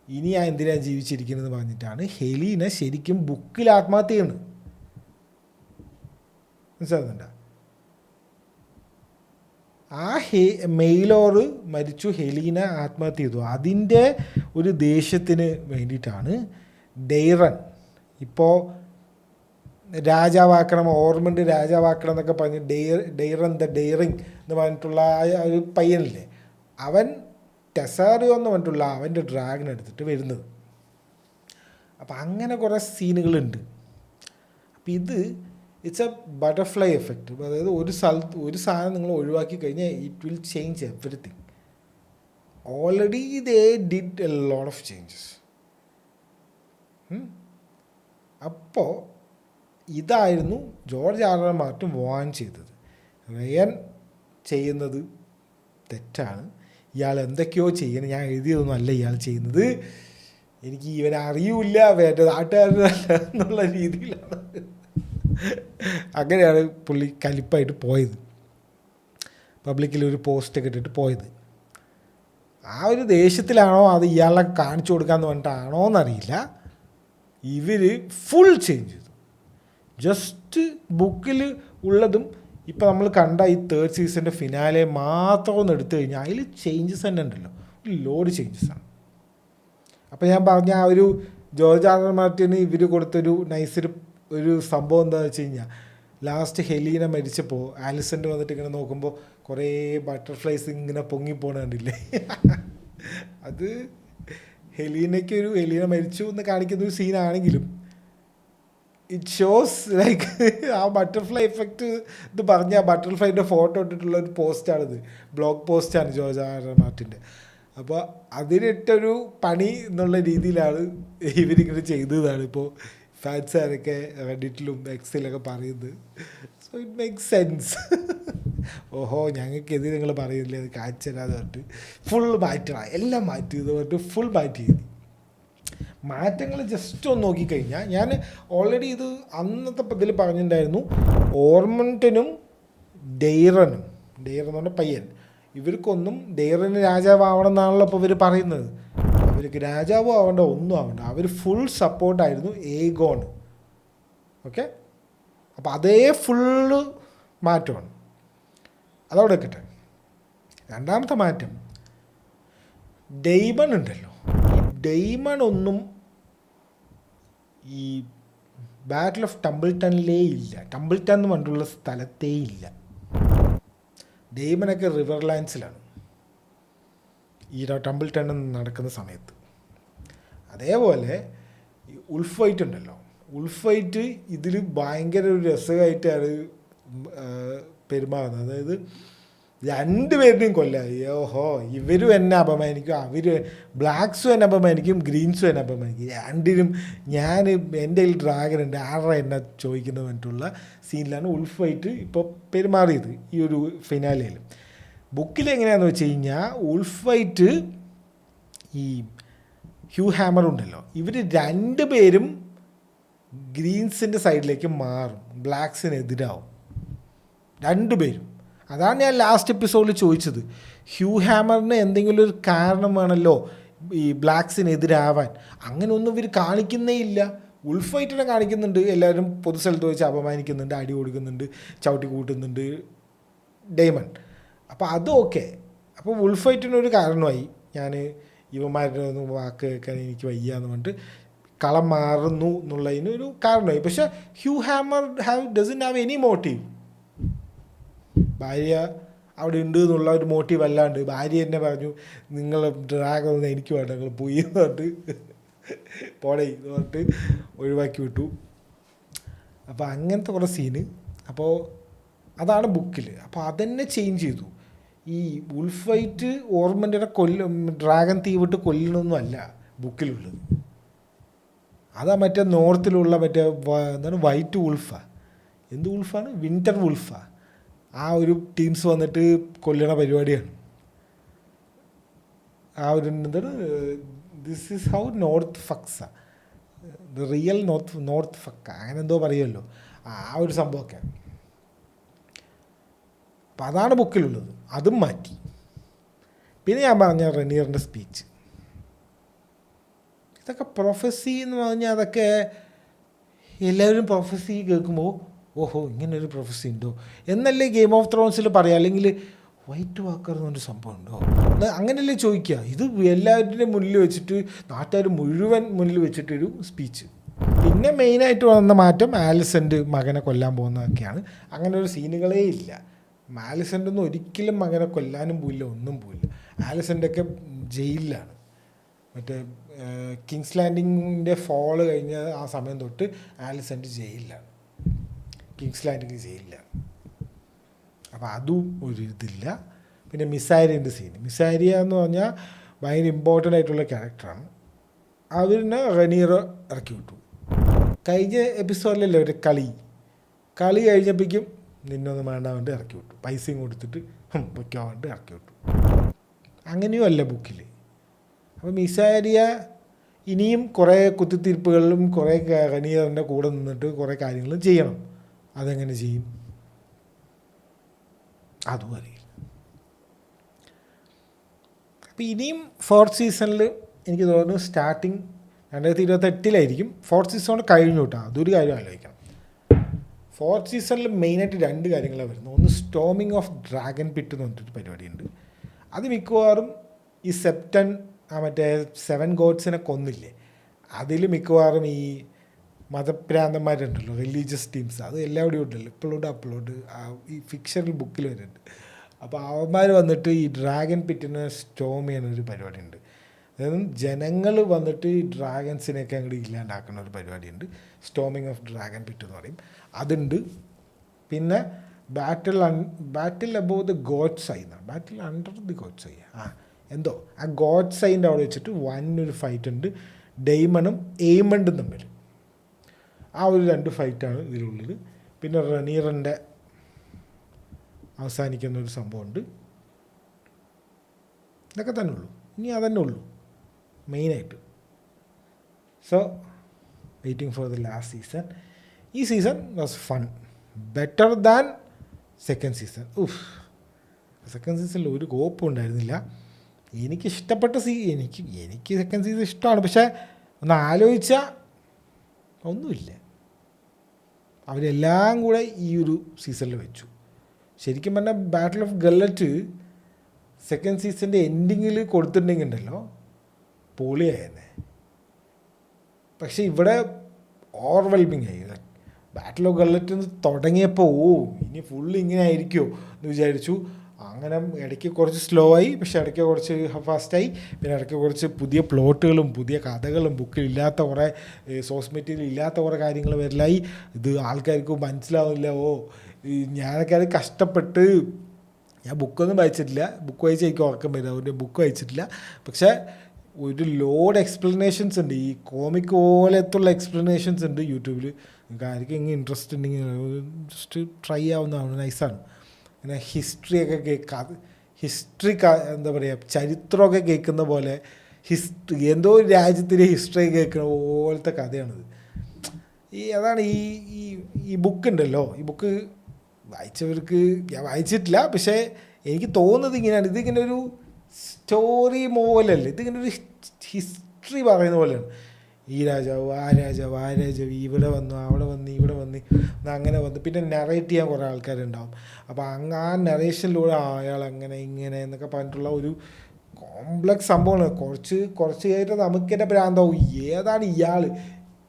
ഇനി ഞാൻ എന്തിനാണ് ജീവിച്ചിരിക്കുന്നത് പറഞ്ഞിട്ടാണ് ഹെലീന ശരിക്കും ബുക്കിൽ ആത്മഹത്യ ചെയ്യുന്നത്. മനസ്സിലാകുന്നുണ്ടോ? ആ മെയ്ലോർ മരിച്ചു, ഹെലീന ആത്മഹത്യ ചെയ്തു. അതിൻ്റെ ഒരു ദേഷ്യത്തിന് വേണ്ടിയിട്ടാണ് ഡെയ്റൻ ഇപ്പോൾ രാജാവാക്കണം, ഓർമ്മണ്ട് രാജാവാക്കണം എന്നൊക്കെ പറഞ്ഞ് ഡെയ്റൻ ദ ഡെയറിങ് എന്ന് പറഞ്ഞിട്ടുള്ള ആ ഒരു പയ്യനില്ലേ, അവൻ ടെസാറിയോ എന്ന് പറഞ്ഞിട്ടുള്ള അവൻ്റെ ഡ്രാഗൺ എടുത്തിട്ട് വരുന്നത്. അപ്പം അങ്ങനെ കുറേ സീനുകളുണ്ട്. അപ്പം ഇറ്റ്സ് എ ബട്ടർഫ്ലൈ എഫക്റ്റ്. അതായത് ഒരു സാധനം നിങ്ങൾ ഒഴിവാക്കി കഴിഞ്ഞാൽ it will change everything. Already they did a lot of changes. അപ്പോൾ ഇതായിരുന്നു George R R Martin warn ചെയ്തത്. റയൻ ചെയ്യുന്നത് തെറ്റാണ്, ഇയാൾ എന്തൊക്കെയോ ചെയ്യണം, ഞാൻ എഴുതിയതൊന്നും അല്ല ഇയാൾ ചെയ്യുന്നത്, എനിക്ക് ഇവനെ അറിയില്ല, വേണ്ട നാട്ടുകാരല്ല എന്നുള്ള രീതിയിലാണ്. അങ്ങനെയാണ് പുള്ളി കലിപ്പായിട്ട് പോയത്, പബ്ലിക്കിൽ ഒരു പോസ്റ്റൊക്കെ ഇട്ടിട്ട് പോയത്. ആ ഒരു ദേഷ്യത്തിലാണോ അത് ഇയാളെ കാണിച്ചു കൊടുക്കാമെന്ന് പറഞ്ഞിട്ടാണോ എന്നറിയില്ല, ഇവർ ഫുൾ ചേഞ്ച് ചെയ്തു. ജസ്റ്റ് ബുക്കിൽ ഉള്ളതും ഇപ്പോൾ നമ്മൾ കണ്ട ഈ 3rd സീസണിൻ്റെ ഫിനാലെ മാത്രം ഒന്ന് എടുത്തു കഴിഞ്ഞാൽ അതിൽ ചേഞ്ചസ് തന്നെ ഉണ്ടല്ലോ, ഒരു ലോഡ് ചേഞ്ചസാണ്. അപ്പോൾ ഞാൻ പറഞ്ഞ ആ ഒരു ജോർജ് ആർ ആർ മാർട്ടിന് ഇവർ കൊടുത്തൊരു ഒരു സംഭവം എന്താണെന്ന് വെച്ച് കഴിഞ്ഞാൽ, ലാസ്റ്റ് ഹെലീന മരിച്ചപ്പോൾ ആലിസൻ്റ് വന്നിട്ട് ഇങ്ങനെ നോക്കുമ്പോൾ കുറേ ബട്ടർഫ്ലൈസ് ഇങ്ങനെ പൊങ്ങിപ്പോണ കണ്ടില്ലേ. അത് ഹെലീന മരിച്ചു എന്ന് കാണിക്കുന്ന ഒരു സീനാണെങ്കിലും ഇറ്റ് ഷോസ് ലൈക്ക് ആ ബട്ടർഫ്ലൈ എഫക്റ്റ് ഇത് പറഞ്ഞ ആ ബട്ടർഫ്ലൈൻ്റെ ഫോട്ടോ ഇട്ടിട്ടുള്ള ഒരു പോസ്റ്റാണിത്, ബ്ലോഗ് പോസ്റ്റാണ് ജോർജ് ആർ ആർ മാർട്ടിൻ്റെ. അപ്പോൾ അതിനിട്ടൊരു പണി എന്നുള്ള രീതിയിലാണ് ഇവരിങ്ങനെ ചെയ്തതാണ് ഇപ്പോൾ ഫാൻസുകാരൊക്കെ റെഡിറ്റിലും എക്സിലൊക്കെ പറയുന്നത്. So it makes sense. ഓഹോ ഞങ്ങൾക്കെതിരെ നിങ്ങൾ പറയുന്നില്ലേ, അത് കാണിച്ചു തരാതെ പറഞ്ഞിട്ട് ഫുൾ മാറ്റണം, എല്ലാം മാറ്റി എന്ന് പറഞ്ഞിട്ട് ഫുൾ മാറ്റി ചെയ്തു. മാറ്റങ്ങൾ ജസ്റ്റ് ഒന്ന് നോക്കിക്കഴിഞ്ഞാൽ, ഞാൻ ഓൾറെഡി ഇത് അന്നത്തെ ഇതിൽ പറഞ്ഞിട്ടുണ്ടായിരുന്നു, ഓർമണ്ടനും ഡെയ്റൻ എന്ന് പറഞ്ഞ പയ്യൻ, ഇവർക്കൊന്നും ഡെയ്റന് രാജാവാവണം എന്നാണല്ലോ ഇപ്പോൾ ഇവർ പറയുന്നത്. അവർക്ക് രാജാവും ആവേണ്ട, ഒന്നും ആവേണ്ട, അവർ ഫുൾ സപ്പോർട്ടായിരുന്നു ഏഗോൺ. ഓക്കെ, അപ്പോൾ അതേ ഫുള്ള് മാറ്റമാണ്. അതവിടെ വെക്കട്ടെ. രണ്ടാമത്തെ മാറ്റം ഡെയ്മൺ ഉണ്ടല്ലോ. ഈ ഡെയ്മൺ ഒന്നും ഈ ബാറ്റിൽ ഓഫ് ടംബിൾട്ടണിലേ ഇല്ല. ടംബിൾട്ടൺ എന്ന് പറഞ്ഞിട്ടുള്ള സ്ഥലത്തേ ഇല്ല. ഡെയ്മനൊക്കെ റിവർലാൻഡ്സിലാണ് ഈ ടംബിൾട്ടൺ നടക്കുന്ന സമയത്ത്. അതേപോലെ ഈ ഉൾഫ് ഫൈറ്റ് ഉണ്ടല്ലോ, ഉൾഫ് ഫൈറ്റ് ഇതിൽ ഭയങ്കര ഒരു രസമായിട്ടാണ് പെരുമാറുന്നത്. അതായത് രണ്ടുപേരുടെയും കൊല്ലാം. ഓഹോ, ഇവരും എന്നെ അപമാനിക്കും, അവർ ബ്ലാക്സും എന്നെ അപമാനിക്കും, ഗ്രീൻസും എന്നെ അപമാനിക്കും. രണ്ടിനും എൻ്റെ കയ്യിൽ ഡ്രാഗൺ ഉണ്ട്, ആരുടെ എന്നെ ചോദിക്കുന്നത് പറഞ്ഞിട്ടുള്ള സീനിലാണ് ഉൾഫ് ഫൈറ്റ് ഇപ്പോൾ പെരുമാറിയത് ഈ ഒരു ഫിനാലയിൽ. ബുക്കിൽ എങ്ങനെയാണെന്ന് വെച്ച് കഴിഞ്ഞാൽ ഉൾഫ് ഫൈറ്റ് ഈ ഹ്യൂ ഹാമർ ഉണ്ടല്ലോ, ഇവർ രണ്ടുപേരും ഗ്രീൻസിൻ്റെ സൈഡിലേക്ക് മാറും, ബ്ലാക്സിനെതിരാവും രണ്ടുപേരും. അതാണ് ഞാൻ ലാസ്റ്റ് എപ്പിസോഡിൽ ചോദിച്ചത്. ഹ്യൂ ഹാമറിന് എന്തെങ്കിലും ഒരു കാരണം വേണമല്ലോ ഈ ബ്ലാക്സിനെതിരാവാൻ. അങ്ങനെയൊന്നും ഇവർ കാണിക്കുന്നേ ഇല്ല. ഉൾഫ് ഫൈറ്റിനെ കാണിക്കുന്നുണ്ട്, എല്ലാവരും പൊതു സ്ഥലത്ത് വെച്ച് അപമാനിക്കുന്നുണ്ട്, അടി കൊടുക്കുന്നുണ്ട്, ചവിട്ടി കൂട്ടുന്നുണ്ട് ഡെയ്മൺ. അപ്പോൾ അതും ഓക്കെ. അപ്പോൾ ഉൾഫ് ഫൈറ്റിനൊരു കാരണമായി, ഞാൻ ഇവന്മാരുടെ ഒന്നും വാക്ക് കേൾക്കാൻ എനിക്ക് വയ്യാന്ന് പറഞ്ഞിട്ട് കളം മാറുന്നു എന്നുള്ളതിനൊരു കാരണമായി. പക്ഷേ Hugh Hammer doesn't have any motive. ഭാര്യ അവിടെ ഉണ്ട് എന്നുള്ള ഒരു മോട്ടീവ് അല്ലാണ്ട് ഭാര്യ എന്നെ പറഞ്ഞു, നിങ്ങൾ ഡ്രാഗൺ എനിക്ക് വേണ്ട, നിങ്ങൾ പോയി എന്ന് പറഞ്ഞിട്ട് പോടേ എന്ന് പറഞ്ഞിട്ട് ഒഴിവാക്കി വിട്ടു. അപ്പോൾ അങ്ങനത്തെ കുറേ സീന്. അപ്പോൾ അതാണ് ബുക്കിൽ. അപ്പോൾ അതെന്നെ ചേഞ്ച് ചെയ്തു. ഈ ഉൾഫ് ഫൈറ്റ് ഓർമ്മൻ്റെ ഡ്രാഗൺ തീവിട്ട് കൊല്ലണമൊന്നും അല്ല ബുക്കിലുള്ളത്. അതാ മറ്റേ നോർത്തിലുള്ള എന്താണ് വൈറ്റ് വുൾഫാണ്, എന്ത് വുൾഫാണ്, വിൻ്റർ വുൾഫാണ്. ആ ഒരു ടീംസ് വന്നിട്ട് കൊല്ലണ പരിപാടിയാണ്. ആ ഒരു എന്താണ്, this is how north fucks, the real north fuck, അങ്ങനെ എന്തോ പറയുമല്ലോ, ആ ഒരു സംഭവമൊക്കെ. അപ്പം അതാണ് ബുക്കിലുള്ളത്, അതും മാറ്റി. പിന്നെ ഞാൻ പറഞ്ഞ റെനീറിൻ്റെ സ്പീച്ച്, ഇതൊക്കെ പ്രൊഫസി എന്ന് പറഞ്ഞാൽ അതൊക്കെ എല്ലാവരും പ്രൊഫസി കേൾക്കുമ്പോൾ ഓഹോ ഇങ്ങനൊരു പ്രൊഫസി ഉണ്ടോ എന്നല്ലേ ഗെയിം ഓഫ് ത്രോൺസിൽ പറയാം, അല്ലെങ്കിൽ വൈറ്റ് വാക്കർ എന്നൊരു സംഭവം ഉണ്ടോ അങ്ങനെയല്ലേ ചോദിക്കുക. ഇത് എല്ലാവരുടെയും മുന്നിൽ വെച്ചിട്ട്, നാട്ടുകാർ മുഴുവൻ മുന്നിൽ വെച്ചിട്ടൊരു സ്പീച്ച്. പിന്നെ മെയിനായിട്ട് വന്ന മാറ്റം ആലിസൻ്റെ മകനെ കൊല്ലാൻ പോകുന്നതൊക്കെയാണ്. അങ്ങനെ ഒരു സീനുകളേ ഇല്ല. ആലിസൻ്റെ ഒന്നും ഒരിക്കലും മകനെ കൊല്ലാനും പോയില്ല, ഒന്നും പോയില്ല. ആലിസൻ്റെ ഒക്കെ ജയിലിലാണ്. മറ്റേ കിങ്സ് ലാൻഡിങ്ങിൻ്റെ ഫോള് കഴിഞ്ഞ ആ സമയം തൊട്ട് ആലിസൻ്റെ ജയിലിലാണ്, കിങ്സ് ലാൻഡിങ് ജയിലിലാണ്. അപ്പോൾ അതും ഒരു ഇതില്ല. പിന്നെ മിസാരിയൻ്റെ സീൻ, മിസാരിയ എന്ന് പറഞ്ഞാൽ ഭയങ്കര ഇമ്പോർട്ടൻ്റ് ആയിട്ടുള്ള ക്യാരക്ടറാണ്. അവരിനെ റെനീർ ഇറക്കി വിട്ടു. കഴിഞ്ഞ എപ്പിസോഡിലല്ലേ ഒരു കളി കഴിഞ്ഞപ്പോഴേക്കും നിന്നൊന്നും വേണ്ട വേണ്ടി ഇറക്കി വിട്ടു, പൈസയും കൊടുത്തിട്ട് വയ്ക്കാൻ വേണ്ടി ഇറക്കി വിട്ടു. അങ്ങനെയും അല്ല ബുക്കിൽ. അപ്പോൾ മിസാരിയ ഇനിയും കുറേ കുത്തിത്തിരിപ്പുകളിലും കുറേ റെനീറിൻ്റെ കൂടെ നിന്നിട്ട് കുറേ കാര്യങ്ങളും ചെയ്യണം. അതെങ്ങനെ ചെയ്യും അതും അറിയില്ല. അപ്പോൾ ഇനിയും ഫോർത്ത് സീസണിൽ എനിക്ക് തോന്നുന്നു സ്റ്റാർട്ടിങ് 2028 ഫോർത്ത് സീസൺ കഴിഞ്ഞു കേട്ടോ. അതൊരു കാര്യം ആലോചിക്കണം. ഫോർത്ത് സീസണിൽ മെയിനായിട്ട് 2 കാര്യങ്ങളാണ് വരുന്നത്. ഒന്ന് സ്റ്റോമിങ് ഓഫ് ഡ്രാഗൺ പിറ്റ് എന്ന് പറഞ്ഞിട്ടൊരു പരിപാടിയുണ്ട്. അത് മിക്കവാറും ഈ സെപ്റ്റൻ മറ്റേ 7 ഗോഡ്സിനെ കൊന്നില്ലേ, അതിൽ മിക്കവാറും ഈ മതപ്രാന്തന്മാരുണ്ടല്ലോ, റിലീജിയസ് ടീംസ്, അത് എല്ലാവിടെയും ഉണ്ടല്ലോ, അപ്ലോഡ് ഈ ഫിക്ഷണൽ ബുക്കിൽ വരുന്നുണ്ട്. അപ്പോൾ അവന്മാർ വന്നിട്ട് ഈ ഡ്രാഗൺ പിറ്റിനെ സ്റ്റോം ചെയ്യുന്നൊരു പരിപാടിയുണ്ട്. അതായത് ജനങ്ങൾ വന്നിട്ട് ഈ ഡ്രാഗൺസിനെയൊക്കെ അങ്ങോട്ട് ഇല്ലാണ്ടാക്കുന്ന ഒരു പരിപാടിയുണ്ട്, സ്റ്റോമിങ് ഓഫ് ഡ്രാഗൺ പിറ്റ് എന്ന് പറയും, അതുണ്ട്. പിന്നെ ബാറ്റിൽ അബോവ് ദ ഗോഡ്സ് ഐ എന്നാണ്, ബാറ്റിൽ അണ്ടർ ദി ഗോഡ്സ് ഐ എന്തോ ആ ഗോഡ്സ് ഐൻ്റെ അവിടെ വെച്ചിട്ട് ഒരു ഫൈറ്റ് ഉണ്ട് ഡെയ്മണും എയ്മണ്ടും തമ്മിൽ. ആ ഒരു 2 ഫൈറ്റാണ് ഇതിലുള്ളത്. പിന്നെ റെനീറിൻ്റെ അവസാനിക്കുന്നൊരു സംഭവമുണ്ട്. ഇതൊക്കെ തന്നെ ഉള്ളൂ, ഇനി അതന്നെ ഉള്ളൂ മെയിനായിട്ട്. So waiting for the last season. ഈ season was fun, better than second season. Second സീസണിൽ ഒരു കോപ്പും ഉണ്ടായിരുന്നില്ല. എനിക്കിഷ്ടപ്പെട്ട എനിക്ക് സെക്കൻഡ് സീസൺ ഇഷ്ടമാണ്. പക്ഷേ ഒന്ന് ആലോചിച്ചാൽ ഒന്നുമില്ല. അവരെല്ലാം കൂടെ ഈ ഒരു സീസണിൽ വെച്ചു. ശരിക്കും പറഞ്ഞാൽ ബാറ്റിൽ ഓഫ് ഗല്ലറ്റ് സെക്കൻഡ് സീസണിൻ്റെ എൻഡിങ്ങിൽ കൊടുത്തിട്ടുണ്ടെങ്കിൽ ഉണ്ടല്ലോ പൊളിയായിരുന്നേ. പക്ഷേ ഇവിടെ ഓവർവെൽമിങ് ആയി. ബാറ്റിൽ ഓഫ് ഗള്ളറ്റ് തുടങ്ങിയപ്പോൾ ഇനി ഫുള്ള് ഇങ്ങനെ ആയിരിക്കുമോ എന്ന് വിചാരിച്ചു. അങ്ങനെ ഇടയ്ക്ക് കുറച്ച് സ്ലോ ആയി, പക്ഷെ ഇടയ്ക്ക് കുറച്ച് ഫാസ്റ്റായി. പിന്നെ ഇടയ്ക്ക് കുറച്ച് പുതിയ പ്ലോട്ടുകളും പുതിയ കഥകളും ബുക്കിൽ ഇല്ലാത്ത കുറേ സോഴ്സ് മെറ്റീരിയൽ ഇല്ലാത്ത കുറേ കാര്യങ്ങൾ വരലായി. ഇത് ആൾക്കാർക്ക് മനസ്സിലാവില്ല. ഞാനൊക്കെ അത് കഷ്ടപ്പെട്ട്, ഞാൻ ബുക്കൊന്നും വായിച്ചിട്ടില്ല, ബുക്ക് വായിച്ച് എനിക്ക് ഉറക്കം വരും, അതുകൊണ്ട് ബുക്ക് വായിച്ചിട്ടില്ല. പക്ഷേ ഒരു ലോഡ് എക്സ്പ്ലനേഷൻസ് ഉണ്ട്, ഈ കോമിക് പോലത്തുള്ള എക്സ്പ്ലനേഷൻസ് ഉണ്ട് യൂട്യൂബിൽ. നിങ്ങൾക്ക് ആർക്കും ഇങ്ങനെ ഇൻട്രസ്റ്റ് ഉണ്ടെങ്കിൽ ജസ്റ്റ് ട്രൈ ആവുന്നതാണ്, നൈസാണ്. അങ്ങനെ ഹിസ്റ്ററിയൊക്കെ എന്താ പറയുക, ചരിത്രമൊക്കെ കേൾക്കുന്ന പോലെ എന്തോ ഒരു രാജ്യത്തിൻ്റെ ഹിസ്റ്ററി കേൾക്കുന്ന പോലത്തെ കഥയാണിത്. അതാണ് ഈ ബുക്ക് ഉണ്ടല്ലോ, ഈ ബുക്ക് വായിച്ചവർക്ക്, ഞാൻ വായിച്ചിട്ടില്ല, പക്ഷേ എനിക്ക് തോന്നുന്നത് ഇങ്ങനെയാണ്. ഇതിങ്ങനെ ഒരു സ്റ്റോറി പോലെയല്ല, ഇതിങ്ങനെ ഒരു ഹിസ്റ്ററി പറയുന്ന പോലെയാണ്. ഈ രാജാവ് ആ രാജാവ് ഇവിടെ വന്നു അവിടെ വന്ന് ഇവിടെ വന്ന് അങ്ങനെ വന്നു. പിന്നെ നറേറ്റ് ചെയ്യാൻ കുറേ ആൾക്കാരുണ്ടാവും. അപ്പോൾ ആ നറേഷനിലൂടെ അയാൾ അങ്ങനെ ഇങ്ങനെ എന്നൊക്കെ പറഞ്ഞിട്ടുള്ള ഒരു കോംപ്ലക്സ് സംഭവമാണ്. കുറച്ച് കഴിഞ്ഞിട്ട് നമുക്ക് തന്നെ ഭ്രാന്താവും, ഏതാണ് ഇയാൾ,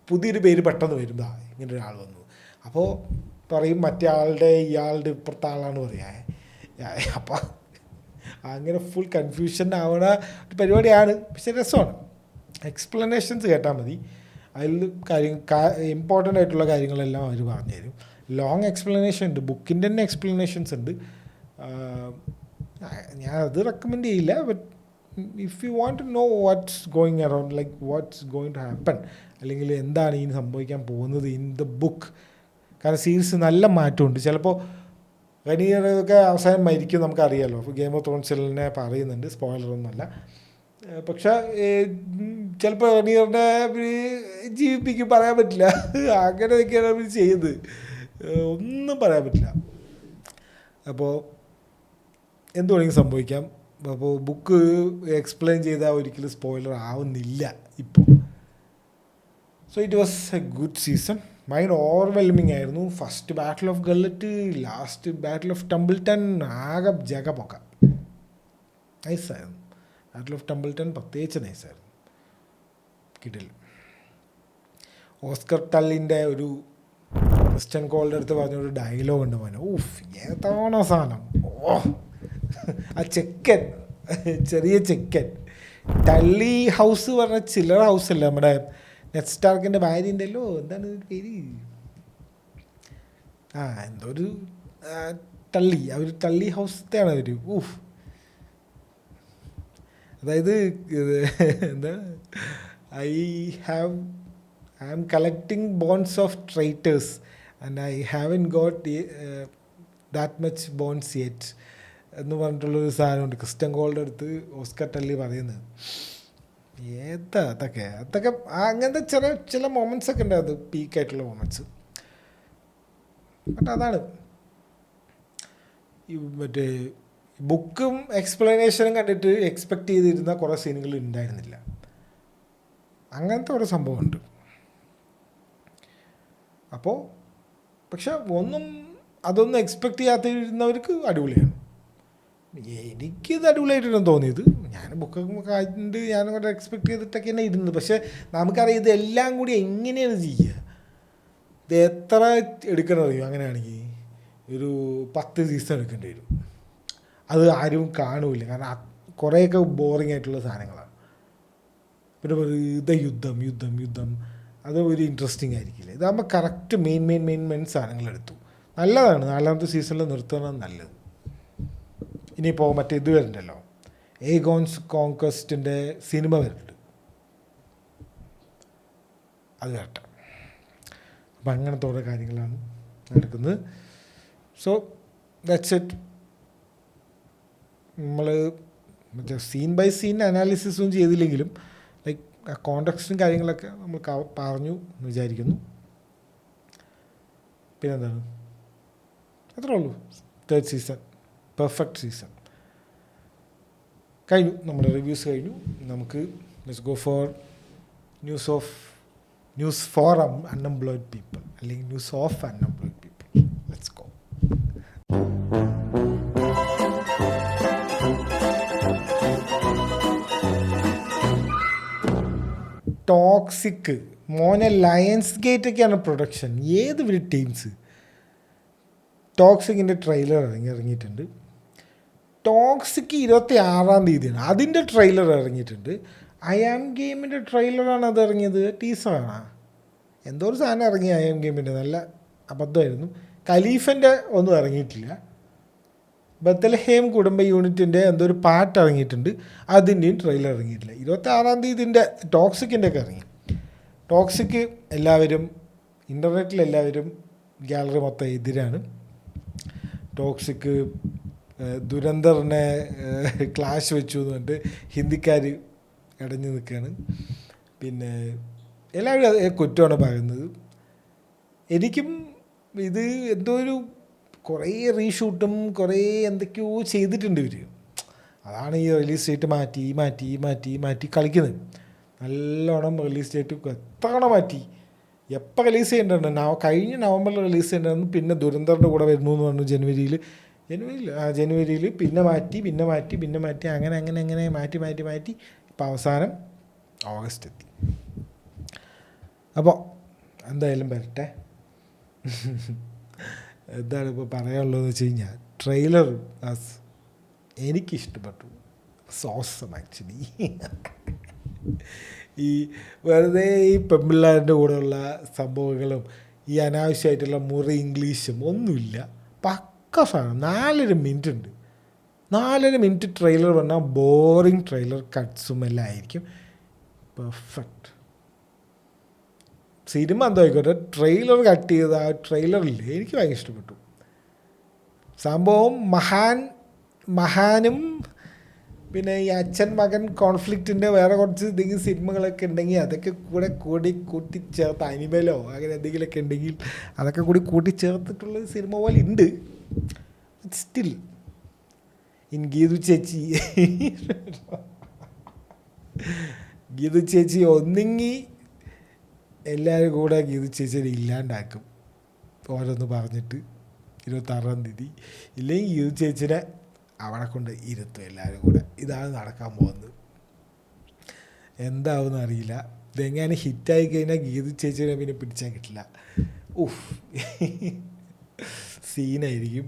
പുതിയൊരു പേര് പെട്ടെന്ന് വരുമ്പോൾ ഇങ്ങനെ ഒരാൾ വന്നു. അപ്പോൾ പറയും മറ്റേ ഇയാളുടെ ഇപ്പുറത്തെ ആളാണ് പറയാ. അപ്പം അങ്ങനെ ഫുൾ കൺഫ്യൂഷൻ ആവണ ഒരു പരിപാടിയാണ്. പക്ഷെ രസമാണ്. എക്സ്പ്ലനേഷൻസ് കേട്ടാൽ മതി, അതിൽ ഇമ്പോർട്ടൻ്റ് ആയിട്ടുള്ള കാര്യങ്ങളെല്ലാം അവർ പറഞ്ഞുതരും. ലോങ് എക്സ്പ്ലനേഷൻ ഉണ്ട്, ബുക്കിൻ്റെ തന്നെ എക്സ്പ്ലനേഷൻസ് ഉണ്ട്. ഞാൻ അത് റെക്കമെൻഡ് ചെയ്യില്ല. But if you want to know what's going around, like what's going to happen, അല്ലെങ്കിൽ എന്താണ് ഇനി സംഭവിക്കാൻ പോകുന്നത് ഇൻ ദ ബുക്ക്. കാരണം സീരീസ് നല്ല മാറ്റമുണ്ട്. ചിലപ്പോൾ റനീറൊക്കെ അവസാനം മരിക്കും, നമുക്കറിയാമല്ലോ. ഗെയിം ഓഫ് ത്രോൺസിൽ തന്നെ പറയുന്നുണ്ട്, സ്പോയിലറൊന്നുമല്ല. പക്ഷേ ചിലപ്പോൾ റനീറിനെ ജീവിപ്പിക്കും, പറയാൻ പറ്റില്ല. അങ്ങനെയൊക്കെയാണ് അവർ ചെയ്ത്, ഒന്നും പറയാൻ പറ്റില്ല. അപ്പോൾ എന്ത് വേണമെങ്കിലും സംഭവിക്കാം. അപ്പോൾ ബുക്ക് എക്സ്പ്ലെയിൻ ചെയ്താൽ ഒരിക്കലും സ്പോയിലർ ആവുന്നില്ല ഇപ്പോൾ. So it was a good season. ഭയങ്കര ഓവർവെൽമിങ് ആയിരുന്നു. First battle of Gullet, last battle of Tumbleton ആകെ ജഗപൊക്ക. നൈസായിരുന്നു. ബാറ്റിൽ ഓഫ് ടംബിൾട്ടൺ പ്രത്യേകിച്ച് നൈസായിരുന്നു, കിടിൽ. ഓസ്കർ ടള്ളിൻ്റെ ഒരു ക്രിസ്റ്റ്യൻ കോളിൻ്റെ അടുത്ത് പറഞ്ഞൊരു ഡയലോഗ് ഉണ്ട് മോനെ, ഏതാണോ സാധനം, ആ ചെക്കൻ, ചെറിയ ചെക്കൻ. ടള്ളി ഹൗസ് പറഞ്ഞ ചില്ലറ ഹൗസല്ല, നമ്മുടെ നെഡ് സ്റ്റാർക്കിൻ്റെ ഭാര്യ ഉണ്ടല്ലോ, എന്താണ് പേര്, എന്തോ ഒരു ടള്ളി, അവർ ടള്ളി ഹൗസത്തെയാണ് അവർ. അതായത് എന്താ, I am collecting bones of traitors and I haven't got that much bones yet എന്ന് പറഞ്ഞിട്ടുള്ളൊരു സാധനമുണ്ട് ക്രിസ്റ്റ്യൻ കോളിൻ്റെ അടുത്ത് ഓസ്കർ ടള്ളി പറയുന്നത്. അതൊക്കെ അങ്ങനത്തെ ചില മൊമെൻറ്റ്സ് ഒക്കെ ഉണ്ട്, അത് പീക്കായിട്ടുള്ള മൊമെൻറ്റ്സ്. ബട്ട് അതാണ് ഈ മറ്റേ ബുക്കും എക്സ്പ്ലനേഷനും കണ്ടിട്ട് എക്സ്പെക്റ്റ് ചെയ്തിരുന്ന കുറേ സീനുകൾ ഉണ്ടായിരുന്നില്ല. അങ്ങനത്തെ ഒരു സംഭവമുണ്ട്. അപ്പോൾ പക്ഷെ അതൊന്നും എക്സ്പെക്റ്റ് ചെയ്യാതിരുന്നവർക്ക് അടിപൊളിയാണ്. എനിക്കിത് അടിപൊളിയായിട്ടാണ് തോന്നിയത്. ഞാൻ ബുക്കൊക്കെ കണ്ട് ഞാനങ്ങോട്ട് എക്സ്പെക്റ്റ് ചെയ്തിട്ടൊക്കെ തന്നെ ഇരുന്നത്. പക്ഷേ നമുക്കറിയാം ഇതെല്ലാം കൂടി എങ്ങനെയാണ് ചെയ്യുക, ഇത് എത്ര എടുക്കണം അറിയും. അങ്ങനെയാണെങ്കിൽ ഒരു 10 സീസൺ എടുക്കേണ്ടി വരും. അത് ആരും കാണൂല, കാരണം കുറേയൊക്കെ ബോറിംഗ് ആയിട്ടുള്ള സാധനങ്ങളാണ്. പിന്നെ യുദ്ധം അത് ഒരു ഇൻട്രസ്റ്റിംഗ് ആയിരിക്കില്ല. ഇതാകുമ്പോൾ കറക്റ്റ് മെയിൻ സാധനങ്ങളെടുത്തു. നല്ലതാണ്. 4ാമത്തെ സീസണിൽ നിർത്തുന്നത് നല്ലത്. ഇനിയിപ്പോൾ മറ്റേ ഇത് വരുന്നുണ്ടല്ലോ, ഏഗോൺസ് കോൺക്വസ്റ്റിൻ്റെ സിനിമ വരുന്നുണ്ട്, അത് കേട്ട. അപ്പം അങ്ങനത്തെ ഓരോ കാര്യങ്ങളാണ് നടക്കുന്നത്. So that's it. നമ്മൾ മറ്റേ സീൻ ബൈ സീൻ അനാലിസിസും ചെയ്തില്ലെങ്കിലും ലൈക്ക് ആ കോണ്ടക്സ്റ്റും കാര്യങ്ങളൊക്കെ നമ്മൾ പറഞ്ഞു എന്ന് വിചാരിക്കുന്നു. പിന്നെന്താണ്, അത്രേ ഉള്ളൂ. 3rd സീസൺ പെർഫെക്റ്റ് സീസൺ കഴിഞ്ഞു. നമ്മുടെ റിവ്യൂസ് കഴിഞ്ഞു. നമുക്ക് let's go for news for unemployed people, അല്ലെങ്കിൽ news of unemployed people. Let's go. Toxic, മോനെ ലയൺസ് ഗേറ്റൊക്കെയാണ് പ്രൊഡക്ഷൻ. ഏത് ഒരു ടീംസ്. ടോക്സിക്കിൻ്റെ ട്രെയിലർ ഇറങ്ങിയിട്ടുണ്ട്. ടോക്സിക് 26-ാം തീയതിയാണ് അതിൻ്റെ ട്രെയിലർ ഇറങ്ങിയിട്ടുണ്ട്. ഐ ആം ഗെയിമിൻ്റെ ട്രെയിലറാണ് അത് ഇറങ്ങിയത്, ടീസറാണ് എന്തോ ഒരു സാധനം ഇറങ്ങി. ഐ ആം ഗെയിമിൻ്റെ നല്ല അബദ്ധമായിരുന്നു. ഖലീഫൻ്റെ ഒന്നും ഇറങ്ങിയിട്ടില്ല. ബത്തൽഹേം കുടുംബ യൂണിറ്റിൻ്റെ എന്തോ ഒരു പാട്ട് ഇറങ്ങിയിട്ടുണ്ട്, അതിൻ്റെയും ട്രെയിലർ ഇറങ്ങിയിട്ടില്ല. 26-ാം തീയതിൻ്റെ ടോക്സിക്കിൻ്റെ ഒക്കെ ഇറങ്ങി. ടോക്സിക് എല്ലാവരും ഇൻ്റർനെറ്റിലെല്ലാവരും ഗാലറി മൊത്തം എതിരാണ്. ടോക്സിക് ദുരന്തറിനെ ക്ലാഷ് വെച്ചു എന്ന് പറഞ്ഞിട്ട് ഹിന്ദിക്കാർ ഇടഞ്ഞു നിൽക്കുകയാണ്. പിന്നെ എല്ലാവരും അത് കുറ്റമാണ് പറയുന്നത്. എനിക്കും ഇത് എന്തോ ഒരു കുറേ റീഷൂട്ടും കുറേ എന്തൊക്കെയോ ചെയ്തിട്ടുണ്ട് ഇവർ. അതാണ് ഈ റിലീസ് ഡേറ്റ് മാറ്റി കളിക്കുന്നത്. നല്ലോണം റിലീസ് ഡേറ്റ് എത്ര തവണ മാറ്റി. എപ്പോൾ റിലീസ് ചെയ്യേണ്ടതുണ്ട്, കഴിഞ്ഞ നവംബറിൽ റിലീസ് ചെയ്യേണ്ടതെന്ന്, പിന്നെ ദുരന്തറിൻ്റെ കൂടെ വരുന്നു എന്ന് പറഞ്ഞു ജനുവരിയിൽ പിന്നെ മാറ്റി അങ്ങനെ മാറ്റി ഇപ്പോൾ അവസാനം ഓഗസ്റ്റ് എത്തി. അപ്പോൾ എന്തായാലും വരട്ടെ. എന്താണ് ഇപ്പോൾ പറയാനുള്ളതെന്ന് വെച്ച് കഴിഞ്ഞാൽ, ട്രെയിലർ എനിക്കിഷ്ടപ്പെട്ടു. സോസം ആക്ച്വലി ഈ വെറുതെ ഈ പെമ്പിള്ളാരുടെ കൂടെയുള്ള സംഭവങ്ങളും ഈ അനാവശ്യമായിട്ടുള്ള മുറി ഇംഗ്ലീഷും ഒന്നുമില്ല. പക്ക സാധനം. 4.5 മിനിറ്റ് ഉണ്ട്. 4.5 മിനിറ്റ് ട്രെയിലർ പറഞ്ഞാൽ ബോറിങ് ട്രെയിലർ കട്ട്സും എല്ലാം ആയിരിക്കും. പെർഫെക്റ്റ് സിനിമ എന്തോ ആയിക്കോട്ടെ, ട്രെയിലർ കട്ട് ചെയ്ത ആ ട്രെയിലറില്ലേ എനിക്ക് ഭയങ്കര ഇഷ്ടപ്പെട്ടു. സംഭവം മഹാനും പിന്നെ ഈ അച്ഛൻ മകൻ കോൺഫ്ലിക്റ്റിൻ്റെ വേറെ കുറച്ച് എന്തെങ്കിലും സിനിമകളൊക്കെ ഉണ്ടെങ്കിൽ അതൊക്കെ കൂടി കൂട്ടിച്ചേർത്ത്, അനിമലോ അങ്ങനെ എന്തെങ്കിലുമൊക്കെ ഉണ്ടെങ്കിൽ അതൊക്കെ കൂടി കൂട്ടിച്ചേർത്തിട്ടുള്ള സിനിമ പോലെ ഉണ്ട്. സ്റ്റിൽ ഗീതു ചേച്ചി ഒന്നെങ്കിൽ എല്ലാവരും കൂടെ ഗീതു ചേച്ചിയെ ഇല്ലാണ്ടാക്കും ഓരോന്ന് പറഞ്ഞിട്ട് 26-ാം തീയതി, ഇല്ലെങ്കിൽ ഗീതു ചേച്ചിനെ അവിടെ കൊണ്ട് ഇരുത്തും എല്ലാവരും കൂടെ. ഇതാണ് നടക്കാൻ പോകുന്നത്. എന്താവുമെന്ന് അറിയില്ല. ഇതെങ്ങനെ ഹിറ്റായി കഴിഞ്ഞാൽ ഗീതു ചേച്ചിനെ പിന്നെ പിടിച്ചാൽ കിട്ടില്ല. സീനായിരിക്കും.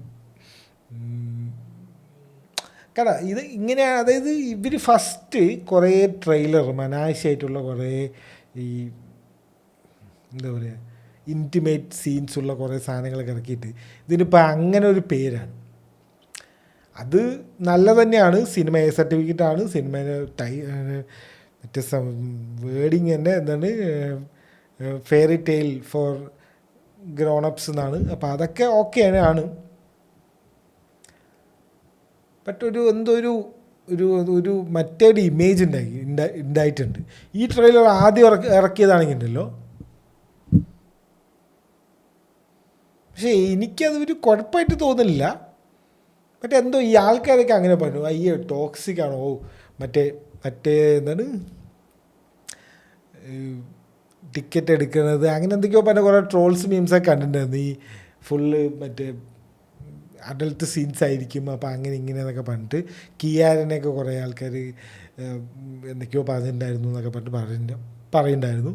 കാരണം ഇത് ഇങ്ങനെയാണ്. അതായത് ഇവർ ഫസ്റ്റ് കുറേ ട്രെയിലർ അനാവശ്യമായിട്ടുള്ള കുറേ ഈ എന്താ പറയുക ഇൻറ്റിമേറ്റ് സീൻസുള്ള കുറേ സാധനങ്ങളൊക്കെ ഇറക്കിയിട്ട് ഇതിനിപ്പോൾ അങ്ങനെ ഒരു പേരാണ്. അത് നല്ല തന്നെയാണ്. Cinema A സർട്ടിഫിക്കറ്റാണ്. സിനിമേനെ മറ്റേ വേർഡിങ് തന്നെ എന്താണ്, ഫെയറി ടെയിൽ ഫോർ ഗ്രോണപ്സ് എന്നാണ്. അപ്പോൾ അതൊക്കെ ഓക്കെയാണ്. ബട്ട് ഒരു മറ്റൊരു ഇമേജ് ഉണ്ടായിട്ടുണ്ട്. ഈ ട്രെയിലർ ആദ്യം ഇറക്കിയതാണെങ്കിൽ ഉണ്ടല്ലോ, പക്ഷേ എനിക്കതൊരു കുഴപ്പമായിട്ട് തോന്നുന്നില്ല. മറ്റേ എന്തോ ഈ ആൾക്കാരൊക്കെ അങ്ങനെ പറഞ്ഞു, അയ്യോ ടോക്സിക് ആണോ, മറ്റേ എന്താണ് ടിക്കറ്റ് എടുക്കുന്നത്, അങ്ങനെ എന്തൊക്കെയോ പറഞ്ഞ കുറേ ട്രോൾസ് മീംസൊക്കെ കണ്ടിട്ടുണ്ടായിരുന്നു. ഈ ഫുള്ള് മറ്റേ അഡൽട്ട് സീൻസ് ആയിരിക്കും, അപ്പോൾ അങ്ങനെ എന്നൊക്കെ പറഞ്ഞിട്ട് കിയാരനെയൊക്കെ കുറേ ആൾക്കാർ എന്തൊക്കെയോ പറഞ്ഞിട്ടുണ്ടായിരുന്നു എന്നൊക്കെ പറഞ്ഞിട്ട് പറയുന്നുണ്ടായിരുന്നു.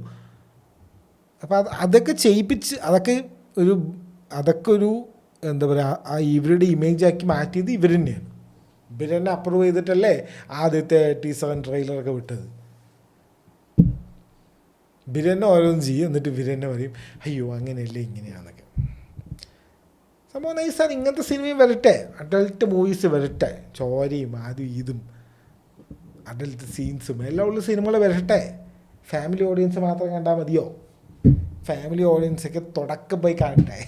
അപ്പോൾ അതൊക്കെ ചെയ്യിപ്പിച്ച് അതൊക്കെ ഒരു എന്താ പറയുക ഇവരുടെ ഇമേജാക്കി മാറ്റിയത് ഇവർ തന്നെയാണ്. ഇവർ തന്നെ അപ്രൂവ് ചെയ്തിട്ടല്ലേ ആദ്യത്തെ ടീസർ ട്രെയിലറൊക്കെ വിട്ടത്. ഇവർ തന്നെ ഓരോന്നും ചെയ്യും, എന്നിട്ട് ഇവർ തന്നെ പറയും അയ്യോ അങ്ങനെയല്ലേ ഇങ്ങനെയാണെന്നൊക്കെ. സംഭവം നൈസാണ്. ഇങ്ങനത്തെ സിനിമയും വരട്ടെ, അഡൽട്ട് മൂവീസ് വരട്ടെ, ചോരയും ഇതും അഡൽട്ട് സീൻസും എല്ലാം ഉള്ള സിനിമകൾ വരട്ടെ. ഫാമിലി ഓഡിയൻസ് മാത്രം കണ്ടാൽ മതിയോ? ഫാമിലി ഓഡിയൻസൊക്കെ തുടക്കം പോയി കാണട്ടെ.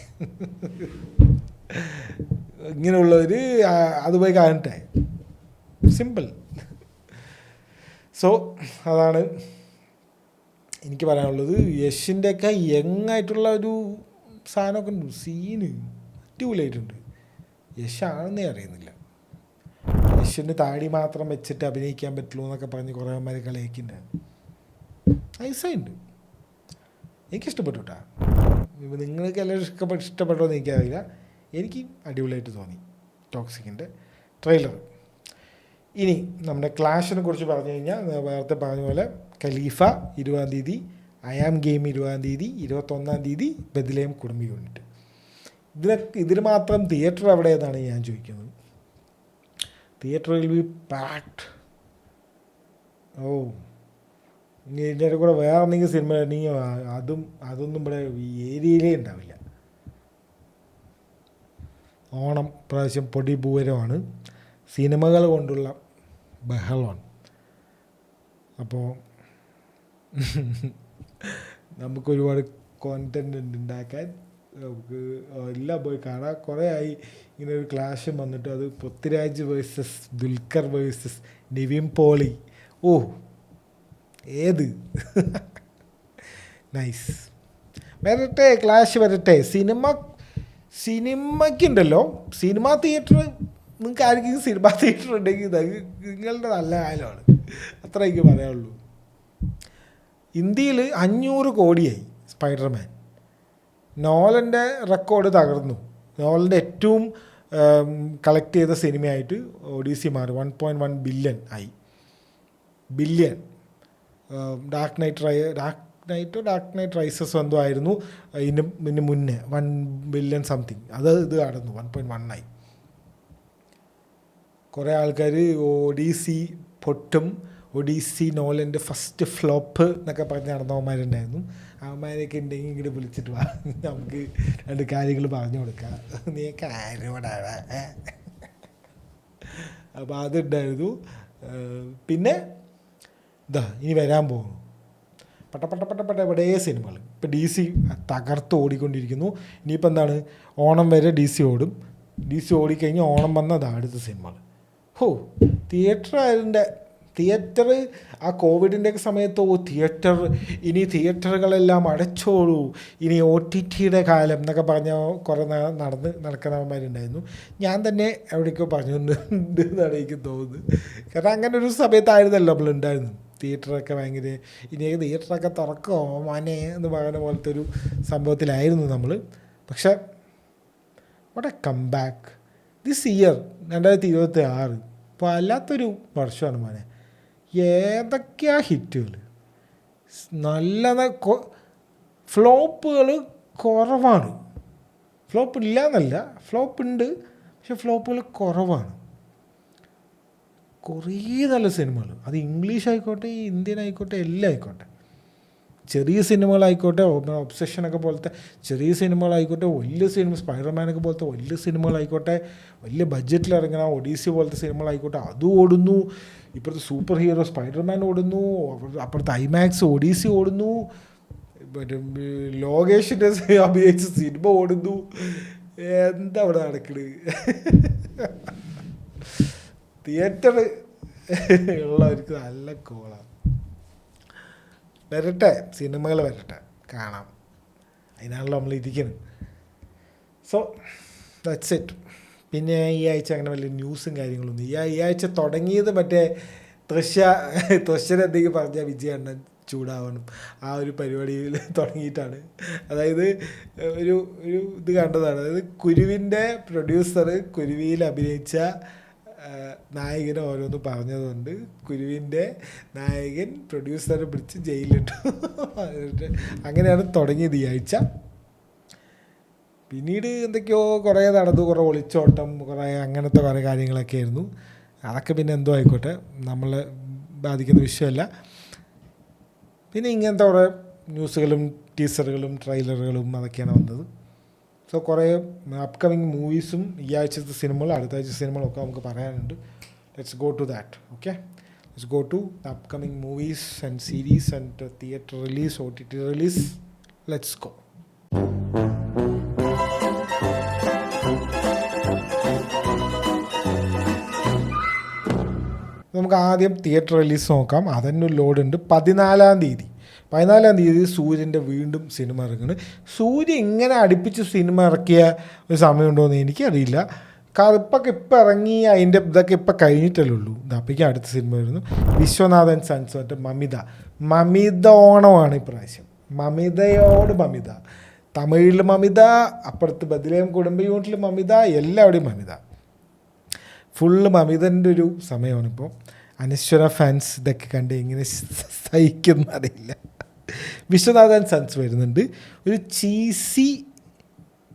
ഇങ്ങനെയുള്ളവർ അത് പോയി കാണട്ടെ. സിമ്പിൾ. സോ അതാണ് എനിക്ക് പറയാനുള്ളത്. യഷിൻ്റെയൊക്കെ യങ്ങായിട്ടുള്ള ഒരു സാധനമൊക്കെ ഉണ്ട്, സീന് അടിപൊളിയായിട്ടുണ്ട്. യശാണെന്നേ അറിയുന്നില്ല. യഷിന് താടി മാത്രം വെച്ചിട്ട് അഭിനയിക്കാൻ പറ്റുള്ളൂ എന്നൊക്കെ പറഞ്ഞ് കുറേ അമ്മമാർ കളിയാക്കിയിട്ടുണ്ടായിരുന്നു. നൈസായിട്ടുണ്ട്, എനിക്കിഷ്ടപ്പെട്ടു കേട്ടോ. നിങ്ങൾക്ക് എല്ലാവരും ഇഷ്ടപ്പെട്ടോ എന്ന് എനിക്കറിയില്ല. എനിക്ക് അടിപൊളിയായിട്ട് തോന്നി ടോക്സിക്കിൻ്റെ ട്രെയിലർ. ഇനി നമ്മുടെ ക്ലാഷിനെ കുറിച്ച് പറഞ്ഞു കഴിഞ്ഞാൽ നേരത്തെ പറഞ്ഞ പോലെ ഖലീഫ 20-ാം തീയതി, ഐ ആം ഗെയിം 20-ാം തീയതി, 21-ാം തീയതി ബെത്ലഹേം കുടുംബ യൂണിറ്റ്. ഇതിന് മാത്രം തിയേറ്റർ എവിടെയെന്നാണ് ഞാൻ ചോദിക്കുന്നത്. Theatre will be packed. ഇനി ഇതിൻ്റെ കൂടെ വേറെ എന്തെങ്കിലും സിനിമ ഉണ്ടെങ്കിൽ അതൊന്നും ഇവിടെ ഈ ഏരിയയിലേ ഉണ്ടാവില്ല. ഓണം പ്രാവശ്യം പൊടിപൂരമാണ്, സിനിമകൾ കൊണ്ടുള്ള ബഹളമാണ്. അപ്പോൾ നമുക്കൊരുപാട് കോണ്ടൻറ് ഉണ്ടാക്കാൻ നമുക്ക് എല്ലാം പോയി കാണാം. കുറേ ആയി ഇങ്ങനെ ഒരു ക്ലാഷ് വന്നിട്ട്, അത് പൃഥ്വിരാജ് വേഴ്സസ് ദുൽഖർ വേഴ്സസ് നിവിൻ പോളി. ഏത് നൈസ്, വരട്ടെ, ക്ലാഷ് വരട്ടെ. സിനിമയ്ക്കുണ്ടല്ലോ, സിനിമാ തിയേറ്റർ, നിങ്ങൾക്ക് ആർക്കെങ്കിലും സിനിമാ തിയേറ്റർ ഉണ്ടെങ്കിൽ നിങ്ങളുടെ നല്ല കാലമാണ്, അത്ര എനിക്ക് പറയാനുള്ളൂ. ഇന്ത്യയിൽ 500 കോടിയായി സ്പൈഡർമാൻ. നോളൻ്റെ റെക്കോർഡ് തകർന്നു. നോളൻ്റെ ഏറ്റവും കളക്ട് ചെയ്ത സിനിമയായിട്ട് ഒഡീസി മാറി. 1.1 ബില്യൺ ആയി. ഡാർക്ക് നൈറ്റ് റൈസസ് എന്തോ ആയിരുന്നു ഇതിന് മുന്നേ 1 ബില്യൺ സംതിങ്. ഇത് കടന്നു 1.1 ആയി. കുറേ ആൾക്കാർ ഒഡീസി പൊട്ടും, ഒഡീസി നോളൻ്റെ ഫസ്റ്റ് ഫ്ലോപ്പ് എന്നൊക്കെ പറഞ്ഞ് നടന്നവന്മാരുണ്ടായിരുന്നു. അവന്മാരെയൊക്കെ ഉണ്ടെങ്കിൽ ഇങ്ങോട്ട് വിളിച്ചിട്ട് വാ, നമുക്ക് 2 കാര്യങ്ങൾ പറഞ്ഞു കൊടുക്കാം. നീയൊക്കെ ആരോടാണ്. അപ്പോൾ അതുണ്ടായിരുന്നു. പിന്നെ ഇനി വരാൻ പോകുന്നു പട്ട എവിടെ സിനിമകൾ. ഇപ്പോൾ DC തകർത്ത് ഓടിക്കൊണ്ടിരിക്കുന്നു. ഇനിയിപ്പോൾ എന്താണ്, ഓണം വരെ DC ഓടും. DC ഓടിക്കഴിഞ്ഞ് ഓണം വന്നതാണ് അടുത്ത സിനിമകൾ. തിയേറ്റർ ആ കോവിഡിൻ്റെയൊക്കെ സമയത്ത് തിയേറ്ററുകളെല്ലാം അടച്ചോളൂ, ഇനി OTTയുടെ കാലം എന്നൊക്കെ പറഞ്ഞ കുറേ നടക്കുന്നവന്മാരുണ്ടായിരുന്നു. ഞാൻ തന്നെ എവിടേക്കോ പറഞ്ഞുകൊണ്ട് എന്നാണ് എനിക്ക് തോന്നുന്നത്. കാരണം അങ്ങനെ ഒരു സമയത്തായിരുന്നല്ലോ നമ്മളുണ്ടായിരുന്നു. തിയേറ്ററൊക്കെ ഭയങ്കര, ഇനി തിയേറ്ററൊക്കെ തുറക്കുമോ മോനെ എന്ന് പറയുന്ന പോലത്തെ ഒരു സംഭവത്തിലായിരുന്നു നമ്മൾ. പക്ഷേ what a comeback this year 2026. ഇപ്പോൾ അല്ലാത്തൊരു വർഷമാണ് മോനെ. ഏതൊക്കെയാ ഹിറ്റുകൾ, നല്ല ഫ്ലോപ്പുകൾ കുറവാണ്. ഫ്ലോപ്പ് ഇല്ല എന്നല്ല, ഫ്ലോപ്പ് ഉണ്ട്, പക്ഷെ ഫ്ലോപ്പുകൾ കുറവാണ്. കുറേ നല്ല സിനിമകൾ, അത് ഇംഗ്ലീഷ് ആയിക്കോട്ടെ, ഇന്ത്യൻ ആയിക്കോട്ടെ, എല്ലാം ആയിക്കോട്ടെ. ചെറിയ സിനിമകളായിക്കോട്ടെ, ഒബ്സെഷനൊക്കെ പോലത്തെ ചെറിയ സിനിമകളായിക്കോട്ടെ, വലിയ സിനിമ സ്പൈഡർമാനൊക്കെ പോലത്തെ വലിയ സിനിമകളായിക്കോട്ടെ, വലിയ ബഡ്ജറ്റിൽ ഇറങ്ങുന്ന ഒഡീസി പോലത്തെ സിനിമകളായിക്കോട്ടെ, അതും ഓടുന്നു. ഇപ്പോഴത്തെ സൂപ്പർ ഹീറോ സ്പൈഡർമാൻ ഓടുന്നു, അപ്പുറത്തെ ഐമാക്സ് ഒഡീസി ഓടുന്നു, മറ്റേ ലോകേഷിൻ്റെ അഭിനയിച്ച സിനിമ ഓടുന്നു. എന്താ അവിടെ നടക്കണത്? തിയേറ്റർ ഉള്ളവർക്ക് നല്ല കോളാണ്. വരട്ടെ, സിനിമകൾ വരട്ടെ, കാണാം. അതിനാണല്ലോ നമ്മൾ ഇരിക്കുന്നത്. So that's it. പിന്നെ ഈ ആഴ്ച അങ്ങനെ വലിയ ന്യൂസും കാര്യങ്ങളൊന്നും. ഈ ആഴ്ച തുടങ്ങിയത് മറ്റേ എന്തെങ്കിലും പറഞ്ഞാൽ വിജയണ്ണൻ ചൂടാവണം, ആ ഒരു പരിപാടിയിൽ തുടങ്ങിയിട്ടാണ്. അതായത് ഒരു ഇത് കണ്ടതാണ്. അതായത് കുരുവിൻ്റെ പ്രൊഡ്യൂസർ കുരുവിയിൽ അഭിനയിച്ച നായകനെ ഓരോന്ന് പറഞ്ഞതുകൊണ്ട് കുരുവിൻ്റെ നായകൻ പ്രൊഡ്യൂസറെ പിടിച്ച് ജയിലിട്ടു. അങ്ങനെയാണ് തുടങ്ങിയത് ഈ ആഴ്ച. പിന്നീട് എന്തൊക്കെയോ കുറേ നടന്നു, കുറേ ഒളിച്ചോട്ടം, കുറേ അങ്ങനത്തെ കുറേ കാര്യങ്ങളൊക്കെ ആയിരുന്നു. അതൊക്കെ പിന്നെ എന്തോ ആയിക്കോട്ടെ, നമ്മളെ ബാധിക്കുന്ന വിഷയമല്ല. പിന്നെ ഇങ്ങനത്തെ കുറേ ന്യൂസുകളും ടീസറുകളും ട്രെയിലറുകളും അതൊക്കെയാണ് വന്നത്. സോ കുറേ അപ്കമിങ് മൂവീസും ഈ ആഴ്ചത്തെ സിനിമകളും അടുത്ത ആഴ്ച സിനിമകളൊക്കെ നമുക്ക് പറയാനുണ്ട്. Let's go to that. Okay, let's go to the upcoming movies and series and theatre release, OTT release. Let's go. നമുക്ക് ആദ്യം തിയേറ്റർ റിലീസ് നോക്കാം. അതിന് ലോഡുണ്ട്. 14-ാം തീയതി സൂര്യൻ്റെ വീണ്ടും സിനിമ ഇറങ്ങുന്നു. സൂര്യ ഇങ്ങനെ അടുപ്പിച്ച് സിനിമ ഇറക്കിയ ഒരു സമയമുണ്ടോയെന്ന് എനിക്കറിയില്ല. കാരണം ഇപ്പം ഇറങ്ങി അതിൻ്റെ ഇതൊക്കെ ഇപ്പം കഴിഞ്ഞിട്ടല്ലേ ഉള്ളൂ. അപ്പോഴേക്കും അടുത്ത സിനിമ വരുന്നു. വിശ്വനാഥൻ സൺസ് മറ്റേ മമിത ഓണമാണ് ഇപ്രാവശ്യം. മമിത, തമിഴിൽ മമിത, അപ്പുറത്ത് ബദ്ലേം കുടുംബ യൂണിറ്റിൽ മമിത, എല്ലാവിടെയും മമിത. ഫുള്ള് മമിതൻ്റെ ഒരു സമയമാണിപ്പോൾ. അനശ്വര ഫാൻസ് ഇതൊക്കെ കണ്ട് എങ്ങനെ സഹിക്കുന്ന അറിയില്ല. വിശ്വനാഥൻ സൺസ് വരുന്നുണ്ട്. ഒരു ചീസി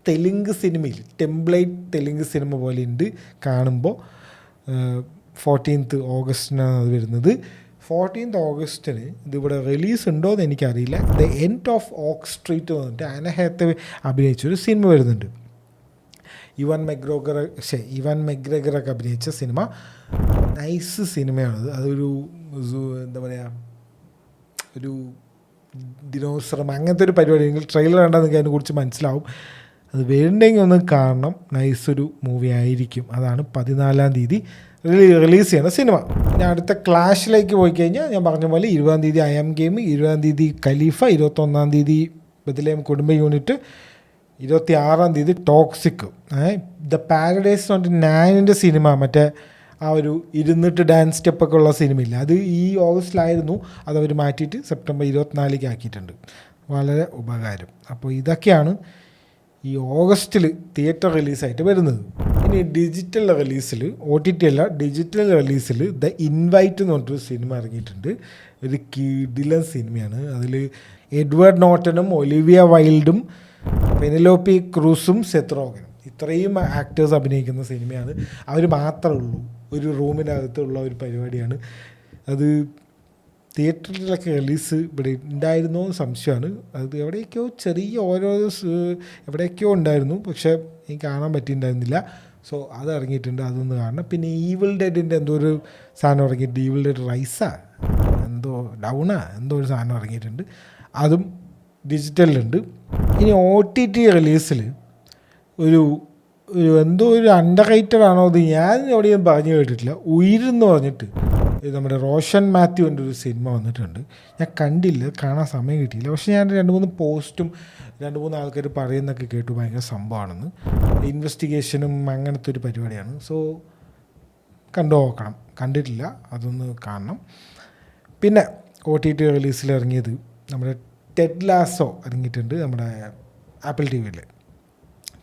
തെലുങ്ക് സിനിമയിൽ ടെംപ്ലേറ്റ് തെലുങ്ക് സിനിമ പോലെ ഉണ്ട് കാണുമ്പോൾ. 14th ഓഗസ്റ്റിനാണ് അത് വരുന്നത്. 14th ഓഗസ്റ്റിന് ഇതിവിടെ റിലീസ് ഉണ്ടോ എന്ന് എനിക്കറിയില്ല. The End of Oak Street വന്നിട്ട് ആന ഹാത്തവേ അഭിനയിച്ചൊരു സിനിമ വരുന്നുണ്ട്. ഇവാൻ മെഗ്രഗറൊക്കെ അഭിനയിച്ച സിനിമ. നൈസ് സിനിമയാണത്. അതൊരു എന്താ പറയുക, ഒരു ദിനോസറം അങ്ങനത്തെ ഒരു പരിപാടി. നിങ്ങൾ ട്രെയിലർ കണ്ടാൽ നിങ്ങൾക്ക് അതിനെക്കുറിച്ച് മനസ്സിലാവും. അത് വേണ്ടെങ്കിൽ ഒന്ന് കാണണം. നൈസൊരു മൂവി ആയിരിക്കും. അതാണ് 14th തീയതി റിലീസ് ചെയ്യുന്ന സിനിമ. ഞാൻ അടുത്ത ക്ലാഷിലേക്ക് പോയി കഴിഞ്ഞാൽ ഞാൻ പറഞ്ഞ പോലെ 20th തീയതി ഐ ആം ഗെയിം, 20th തീയതി ഖലീഫ, 21st തീയതി ബദലേം കുടുംബ യൂണിറ്റ്, 26th തീയതി ടോക്സിക്. ദ പാരഡൈസ് എന്ന് പറഞ്ഞിട്ട് 9ന്റെ സിനിമ, മറ്റേ ആ ഒരു ഇരുന്നിട്ട് ഡാൻസ് സ്റ്റെപ്പൊക്കെ ഉള്ള സിനിമയില്ല, അത് ഈ ഓഗസ്റ്റിലായിരുന്നു. അതവർ മാറ്റിയിട്ട് സെപ്റ്റംബർ 24 ആക്കിയിട്ടുണ്ട്. വളരെ ഉപകാരം. അപ്പോൾ ഇതൊക്കെയാണ് ഈ ഓഗസ്റ്റിൽ തിയേറ്റർ റിലീസായിട്ട് വരുന്നത്. ഇനി ഡിജിറ്റൽ റിലീസിൽ, OTT അല്ല, ഡിജിറ്റൽ റിലീസിൽ ദ ഇൻവൈറ്റ് എന്ന് പറഞ്ഞിട്ടൊരു സിനിമ ഇറങ്ങിയിട്ടുണ്ട്. ഒരു കിടിലൻ സിനിമയാണ്. അതിൽ എഡ്വേർഡ് നോർട്ടനും ഒലിവിയ വൈൽഡും പെനിലോപ്പി ക്രൂസും സെത്ത് റോഗനും ഇത്രയും ആക്ടേഴ്സ് അഭിനയിക്കുന്ന സിനിമയാണ്. അവർ മാത്രമേ ഉള്ളൂ. ഒരു റൂമിനകത്തുള്ള ഒരു പരിപാടിയാണ് അത്. തിയേറ്ററിലൊക്കെ റിലീസ് ഇവിടെ ഉണ്ടായിരുന്നോ സംശയമാണ്. അത് എവിടെയൊക്കെയോ ചെറിയ എവിടെയൊക്കെയോ ഉണ്ടായിരുന്നു, പക്ഷേ എനിക്ക് കാണാൻ പറ്റിയിട്ടുണ്ടായിരുന്നില്ല. സോ അത് ഇറങ്ങിയിട്ടുണ്ട്, അതൊന്ന് കാണണം. പിന്നെ ഈവിൾ ഡെഡിൻ്റെ എന്തോ ഒരു സാധനം ഇറങ്ങിയിട്ടുണ്ട്. ഈവിൾ ഡെഡ് റൈസാ എന്തോ ഡൗണാ എന്തോ ഒരു സാധനം ഇറങ്ങിയിട്ടുണ്ട്. അതും ഡിജിറ്റലിലുണ്ട്. ഇനി OTT റിലീസിൽ ഒരു എന്തോ ഒരു അണ്ടർ റേറ്റഡ് ആണോ അത് ഞാൻ എവിടെയും പറഞ്ഞു കേട്ടിട്ടില്ല. ഉയിരെന്ന് പറഞ്ഞിട്ട് നമ്മുടെ റോഷൻ മാത്യുവിൻ്റെ ഒരു സിനിമ വന്നിട്ടുണ്ട്. ഞാൻ കണ്ടില്ല, കാണാൻ സമയം കിട്ടിയില്ല. പക്ഷേ ഞാൻ 2-3 പോസ്റ്റും 2-3 ആൾക്കാർ പറയുന്നൊക്കെ കേട്ടു ഭയങ്കര സംഭവമാണെന്ന്. ഇൻവെസ്റ്റിഗേഷനും അങ്ങനത്തെ ഒരു പരിപാടിയാണ്. സോ കണ്ടു നോക്കണം. കണ്ടിട്ടില്ല, അതൊന്ന് കാണണം. പിന്നെ OTT റിലീസിൽ ഇറങ്ങിയത് നമ്മുടെ ടെഡ് ലാസോ ഇറങ്ങിയിട്ടുണ്ട്. നമ്മുടെ ആപ്പിൾ TV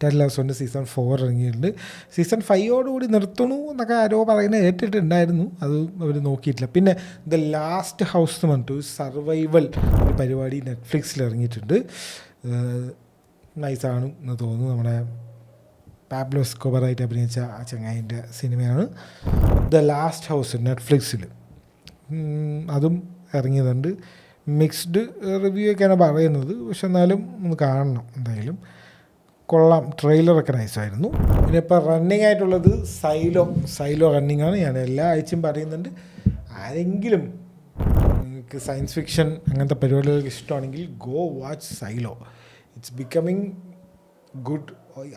ടെഡ് ലാസോൻ്റെ സീസൺ 4 ഇറങ്ങിയിട്ടുണ്ട്. സീസൺ 5 നിർത്തണു എന്നൊക്കെ ആരോ പറയുന്നത് കേട്ടിട്ടുണ്ടായിരുന്നു. അത് അവർ നോക്കിയിട്ടില്ല. പിന്നെ ദ ലാസ്റ്റ് ഹൗസ് എന്ന് പറഞ്ഞിട്ട് ഒരു സർവൈവൽ ഒരു പരിപാടി നെറ്റ്ഫ്ലിക്സിൽ ഇറങ്ങിയിട്ടുണ്ട്. നൈസാണ് എന്ന് തോന്നുന്നു. നമ്മുടെ പാബ്ലോ എസ്കോബറായിട്ട് അഭിനയിച്ച ആ ചങ്ങായിൻ്റെ സിനിമയാണ് ദ ലാസ്റ്റ് ഹൗസ് നെറ്റ്ഫ്ലിക്സിൽ. അതും ഇറങ്ങിയതുണ്ട്. മിക്സ്ഡ് റിവ്യൂ ഒക്കെയാണ് പറയുന്നത്, പക്ഷെ എന്നാലും ഒന്ന് കാണണം എന്തായാലും. കൊള്ളാം. ട്രെയിലറൊക്കെ നൈസായിരുന്നു. പിന്നെ ഇപ്പോൾ റണ്ണിങ് ആയിട്ടുള്ളത് സൈലോ റണ്ണിങ് ആണ്. ഞാൻ എല്ലാ ആഴ്ചയും പറയുന്നുണ്ട്. ആരെങ്കിലും നിങ്ങൾക്ക് സയൻസ് ഫിക്ഷൻ അങ്ങനത്തെ പരിപാടികൾക്ക് ഇഷ്ടമാണെങ്കിൽ go watch silo. It's becoming good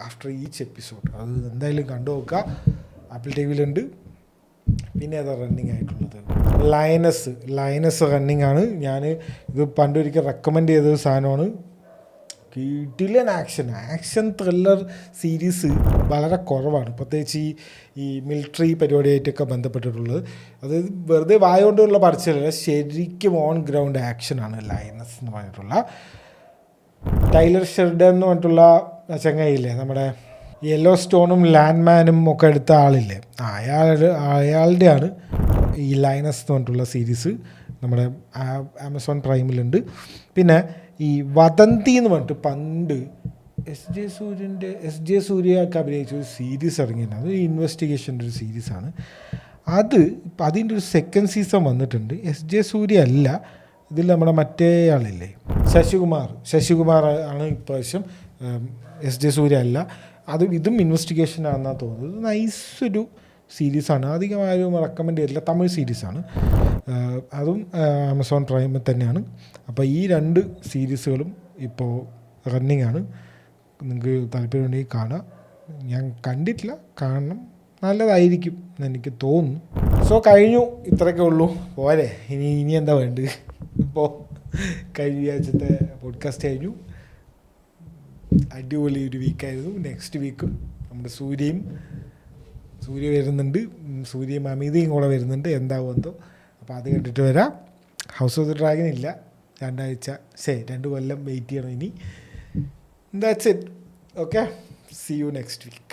after each episode. അത് എന്തായാലും കണ്ടു നോക്കുക. ആപ്പിൾ TVയിലുണ്ട്. പിന്നെ അതാ റണ്ണിങ് ആയിട്ടുള്ളത് ലയനസ് റണ്ണിങ് ആണ്. ഞാൻ ഇത് പണ്ടൊരിക്കൽ റെക്കമെൻഡ് ചെയ്തൊരു സാധനമാണ്. കിടിലൻ ആക്ഷൻ ത്രില്ലർ സീരീസ് വളരെ കുറവാണ്, പ്രത്യേകിച്ച് ഈ മിലിറ്ററി പരിപാടിയായിട്ടൊക്കെ ബന്ധപ്പെട്ടിട്ടുള്ളത്. അത് വെറുതെ വായോണ്ടുള്ള പറച്ചിലല്ല, ശരിക്കും ഓൺ ഗ്രൗണ്ട് ആക്ഷനാണ് ലയനസ് എന്ന് പറഞ്ഞിട്ടുള്ള. ടൈലർ ഷെറിഡൻ എന്ന് പറഞ്ഞിട്ടുള്ള ചങ്ങായില്ലേ, നമ്മുടെ യെല്ലോ സ്റ്റോണും ലാൻഡ്മാനും ഒക്കെ എടുത്ത ആളില്ലേ, അയാളുടെയാണ് ഈ ലയനസ് എന്ന് പറഞ്ഞിട്ടുള്ള സീരീസ്. നമ്മുടെ ആമസോൺ പ്രൈമിലുണ്ട്. പിന്നെ ഈ വദന്തി എന്ന് പറഞ്ഞിട്ട് പണ്ട് എസ് ജെ സൂര്യയൊക്കെ അഭിനയിച്ച ഒരു സീരീസ് ഇറങ്ങിയിട്ടുണ്ട്. അത് ഇൻവെസ്റ്റിഗേഷൻ്റെ ഒരു സീരീസാണ്. അതിൻ്റെ ഒരു സെക്കൻഡ് സീസൺ വന്നിട്ടുണ്ട്. SJ സൂര്യ അല്ല, ഇതിൽ നമ്മുടെ മറ്റേ ആളില്ലേ ശശികുമാർ ആണ് ഇപ്രാവശ്യം. SJ സൂര്യ അല്ല. ഇതും ഇൻവെസ്റ്റിഗേഷനാണെന്നാണ് തോന്നുന്നത്. നൈസൊരു സീരീസാണ്. അധികം ആരും റെക്കമെൻഡ് ചെയ്തില്ല. തമിഴ് സീരീസാണ്. അതും ആമസോൺ പ്രൈമിൽ തന്നെയാണ്. അപ്പോൾ ഈ 2 സീരീസുകളും ഇപ്പോൾ റണ്ണിങ് ആണ്. നിങ്ങൾക്ക് താല്പര്യമുണ്ടെങ്കിൽ കാണാം. ഞാൻ കണ്ടിട്ടില്ല, കാണണം. നല്ലതായിരിക്കും എന്നെനിക്ക് തോന്നുന്നു. സോ കഴിഞ്ഞു, ഇത്രയൊക്കെ ഉള്ളൂ. പോരെ, ഇനി എന്താ വേണ്ടത്? ഇപ്പോൾ കഴിഞ്ഞ ആഴ്ചത്തെ പോഡ്കാസ്റ്റ് കഴിഞ്ഞു. അടിപൊളി ഒരു വീക്കായിരുന്നു. നെക്സ്റ്റ് വീക്കും നമ്മുടെ സൂര്യ വരുന്നുണ്ട്. സൂര്യയും അമിതയും കൂടെ വരുന്നുണ്ട്. എന്താവുമെന്തോ. അപ്പോൾ അത് കണ്ടിട്ട് വരാം. ഹൗസ് ഓഫ് ദ ഡ്രാഗൺ ഇല്ല, 2 കൊല്ലം വെയിറ്റ് ചെയ്യണം ഇനി. That's it. Okay, see you next week.